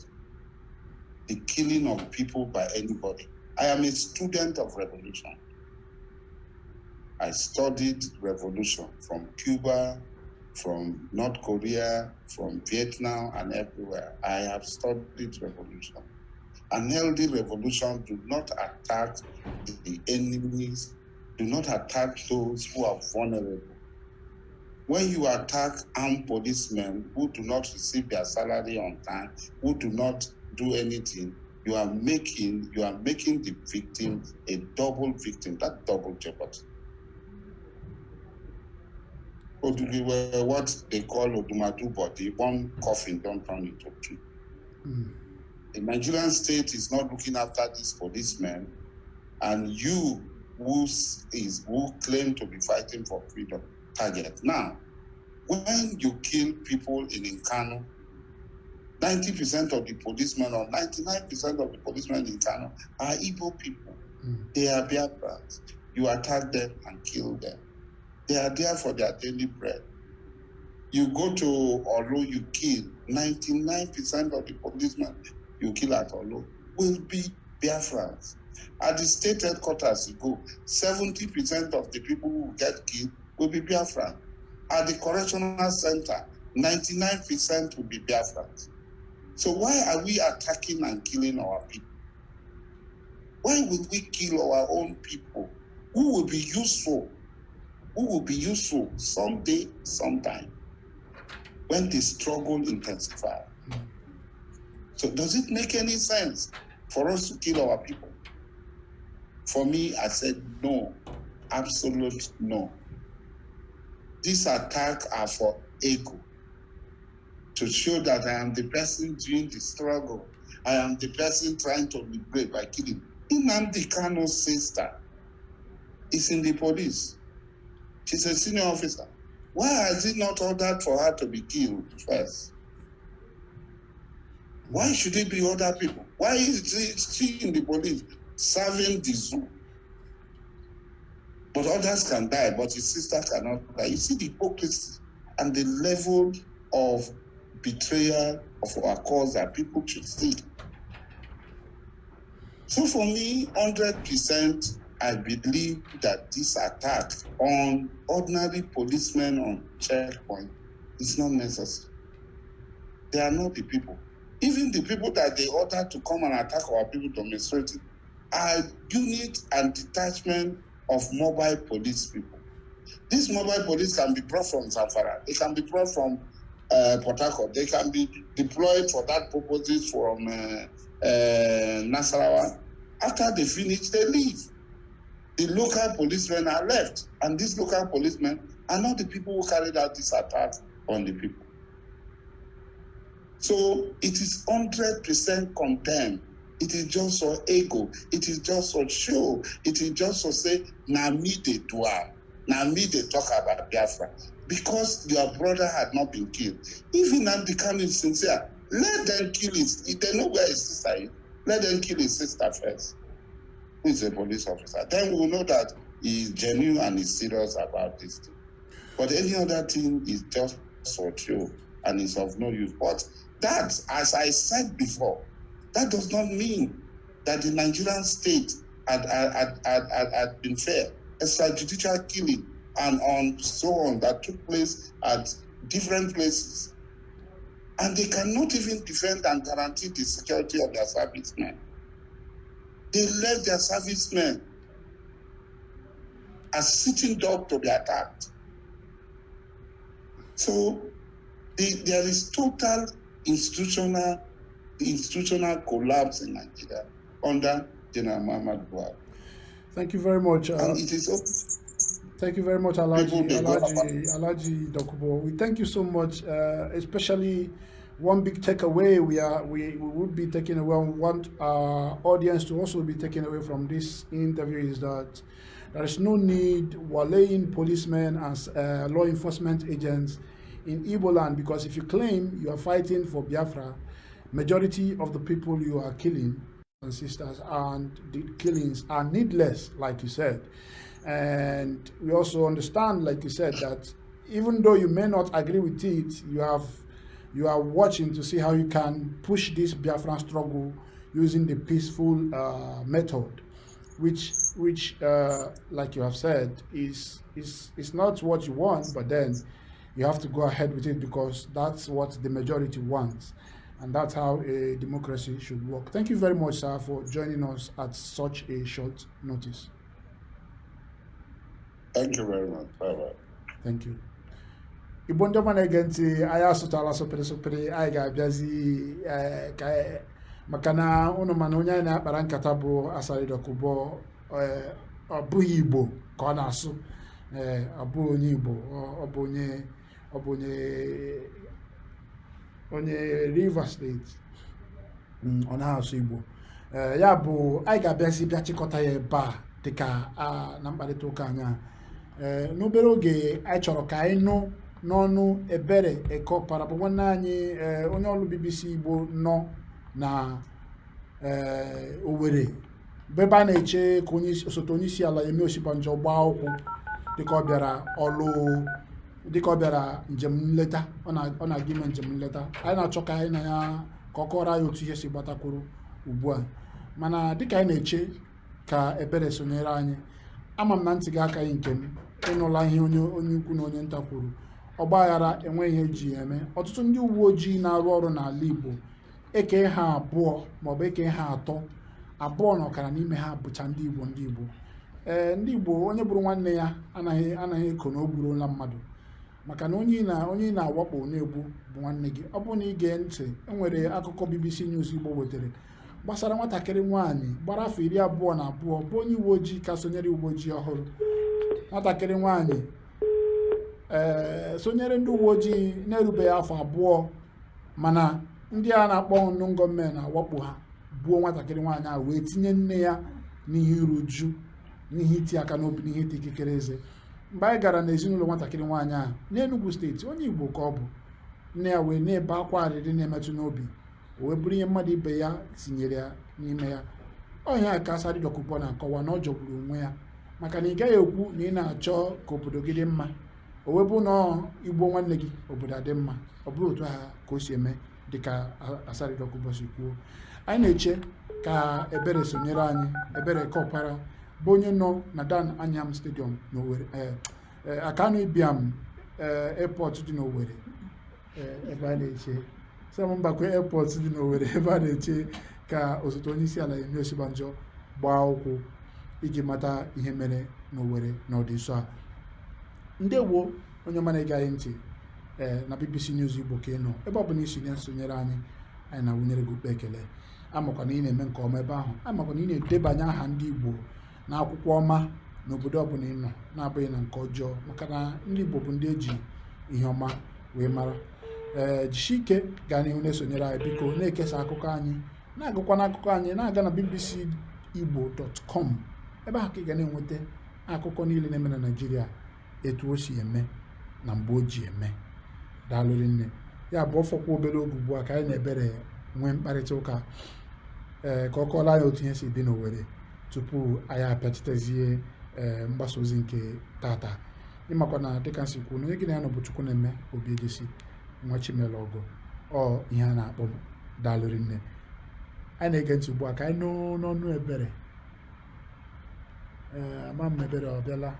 I am a student of revolution. I studied revolution from Cuba, from North Korea, from Vietnam, and everywhere. I have studied revolution. An healthy revolution do not attack the enemies, do not attack those who are vulnerable. When you attack armed policemen who do not receive their salary on time, who do not do anything, you are making the victim a double victim. That double jeopardy. What they call Odumadu body, one coffin don't turn into two. The Nigerian state is not looking after these policemen, and you who claim to be fighting for freedom target. Now, when you kill people in Nkanu, 90% of the policemen or 99% of the policemen in Kano are Igbo people. They are Biafrans. You attack them and kill them. They are there for their daily bread. You go to Olo, you kill 99% of the policemen you kill at Olo will be Biafrans. At the state headquarters you go, 70% of the people who get killed will be Biafran. At the correctional center, 99% will be Biafrans. So why are we attacking and killing our people? Why will we kill our own people who will be useful? Who will be useful someday, sometime, when the struggle intensifies? So does it make any sense for us to kill our people? For me, I said no, absolute no. These attacks are for ego, to show that I am the person doing the struggle. I am the person trying to liberate by killing. Nnamdi Kano's sister is in the police. She's a senior officer. Why has it not ordered for her to be killed first? Why should it be other people? Why is she in the police serving the zoo? But others can die, but his sister cannot die. You see the hypocrisy and the level of betrayal of our cause that people should see. So for me, 100%, I believe that this attack on ordinary policemen on checkpoint is not necessary. They are not the people. Even the people that they ordered to come and attack our people demonstrating are unit and detachment of mobile police people. This mobile police can be brought from Zamfara. They can be brought from Port Harcourt. They can be deployed for that purposes from Nasarawa. After they finish, they leave. The local policemen are left. And these local policemen are not the people who carried out this attack on the people. So it is 100% condemned. It is just for ego. It is just for show. It is just to say, na me they do am. Na me they talk about Biafra. Because your brother had not been killed. Even Nnamdi Kanu is sincere. Let them kill his, if they know where his sister is, let them kill his sister first, who is a police officer. Then we will know that he is genuine and is serious about this thing. But any other thing is just for show and is of no use. But that, as I said before, that does not mean that the Nigerian state had been fair. Extrajudicial killing and on so on that took place at different places. And they cannot even defend and guarantee the security of their servicemen. They left their servicemen as sitting dog to be attacked. So there is total institutional collapse in Nigeria under General Muhammad Buhari. Thank you very much. And it is thank you very much, Alhaji Dokubo. We thank you so much, especially one big takeaway we would be taking away, we want our audience to also be taken away from this interview is that there is no need walleying policemen as law enforcement agents in Igbo land, because if you claim you are fighting for Biafra, majority of the people you are killing and sisters and the killings are needless, like you said. And we also understand, like you said, that even though you may not agree with it, you are watching to see how you can push this Biafran struggle using the peaceful method, which like you have said, is not what you want, but then you have to go ahead with it because that's what the majority wants. And that's how a democracy should work. Thank you very much, sir, for joining us at such a short notice. Thank you very much. Bye-bye. Thank you. Igbo ndị ọma na-ege ntị, anyị asụtala sopere anyị ga-abịazi maka na ụnụ mana onye anyị na-akpara nkata bụ Asari Dokubo ọ bụghị Igbo ka ọ na-asụ, ọ bụ onye Igbo, ọ bụ onye Rivers State, ọ na-asụ Igbo. Ya bụ anyị ga-abịazi bịa chịkọta ya ebe a dịka na mkparịta ụka anya n'obere oge. Anyị chọrọ ka anyị nụ n'ọnụ Ebere Ekopara bụ nwanne anyị onye ọrụ BBC Igbo nọ na Owerri, ebe a na-eche ka osote onye isi ala Yemi Osibanjo gbaa ụkwụ dịka ọ bịara njem nleta, ọ na-aga ime njem nleta. Anyị na-achọ ka anyị na ya ka ọ kọrọ anyị otu ihe si gbatakwuru ugbu a, mana dịka anyị na-eche ka Ebere sonyere anyị, ama m na ntị gị aka nke m ịnụla ihe onye ukwu na onye nta kwuru. Ọgbaghara enweghị ihe eji eme. Ọtụtụ ndị uwe ojii na-arụ ọrụ n'ala Igbo eke ha abụọ maọbụ eke ha atọ, abụọ na ọkara n'ime ha bụcha ndị Igbo. Ndị Igbo onye bụrụ nwanne ya anaghị eko na o gburuola mmadụ, maka na onye ị na-awakpo na-egbu bụ nwanne gị. Ọ bụrụ na ị gee ntị, enwere akụkọ BBC News Igbo wetara gbasara nwatakịrị nwaanyị gbara afọ 22 bụ onye uwe ojii ka sonyere uwe ojii ọhụrụ. Nwatakịrị nwaanyị sonyere ndị uwe ojii na-erubeghị afọ 2, mana ndị a na-akpọ nnụ gọọmenti na-awakpo ha, gbuo nwatakịrị nwaanyị ahụ wee tinye nne ya n'ihe iru uju, n'ihe iti aka n'obi, n'ihe iti ikikere eze. Mgbe anyị gara n'ezinụlọ nwatakịrị nwaanyị ahụ n'Enugu steeti, onye Igbo ka ọ bụ, nne ya wee na-ebe akwa arịrị na-emetụ n'obi, o wee bụrụ ihe mmadụ ibe ya tinyere ya n'ime ya. Onye a ka Asari Dokubo na-akọwa na ọ jọgburu onwe ya, maka na ị gaghị ekwu na ị na-achọ ka obodo gị dị mma, o wee bụ na Igbo nwanne gị obodo adị mma. Ọ bụrụ otu ha ka o si eme dịka Asari Dokubo si kwuo. Anyị na-eche ka Ebere sonyere anyị, Ebere Kọpara bụ onye nọ na Dan Anyam Stadium n'Owerri, Akanu Ibiam airport dị n'Owerri, ebe a na-eche Sam Mbakwe airport dị n'Owerri, ebe a na-eche ka osote onye isi ala Yemi Osibanjo gbaa ụkwụ iji mata ihe mere n'Owerri n'ọdịso a. Ndewo onye ọma na-ege anyị ntị na BBC News Igbo ka ị nọ, ebe ọ bụ na isi na-esonyere anyị na-awụnyere gị ukpe ekele. Amakwa na ị na-eme nke ọma ebe ahụ, amakwa na ị na-edebanye aha ndị Igbo n'akwụkwọ ọma n'obodo ọbụla ị nọ, na-abụghị na nke ọjọọ, maka na ndị Igbo bụ ndị eji ihe ọma wee mara. Jisie ike gaa n'ihu na-esonyere anyị, biko na-ekesa akụkọ anyị, na-agụkwa n'akụkọ anyị, na-aga na bbcigbo.com. ebe ahụ ka ị ga na-enweta akụkọ niile na-eme na Naịjirịa etu o si eme na mgbe o ji eme. Daalụ nne. Ya bụ ọfọkwa obere oge ugbu a ka anyị na-Ebere nwee mkparịta ụka ka ọ kọọla anyị otu ihe si dị n'Owerri tupu anyị apịachitezie mgbasa ozi nke tata. Ịmakwa na dịka nsi kwuo na onye gị na ya nọ bụ Chukwuneme Obiedesi nwa Chimelọgọ, ọ ihe a na-akpọ daalụ nne. Anyị na-ege ntị ugbu a ka anyị n'ọnụ Ebere. Ama m Ebere ọ bịala?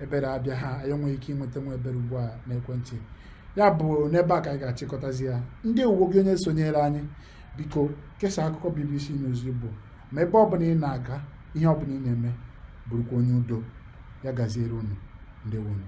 Ebere abịa ha, anyị enweghị ike ịnweta nwa Ebere ugbu a n'ekwentị. Ya bụ n'ebe a ka anyị ga-achịkọtazi ya. Ndị uwe gị onye sonyere anyị, biko kesaa akụkọ BBC News Igbo, ma ebe ọ bụla ị na-aga, ihe ọ bụla ị na-eme, bụrụkwa onye udo. Ya gaziere unu. Ndewo unu.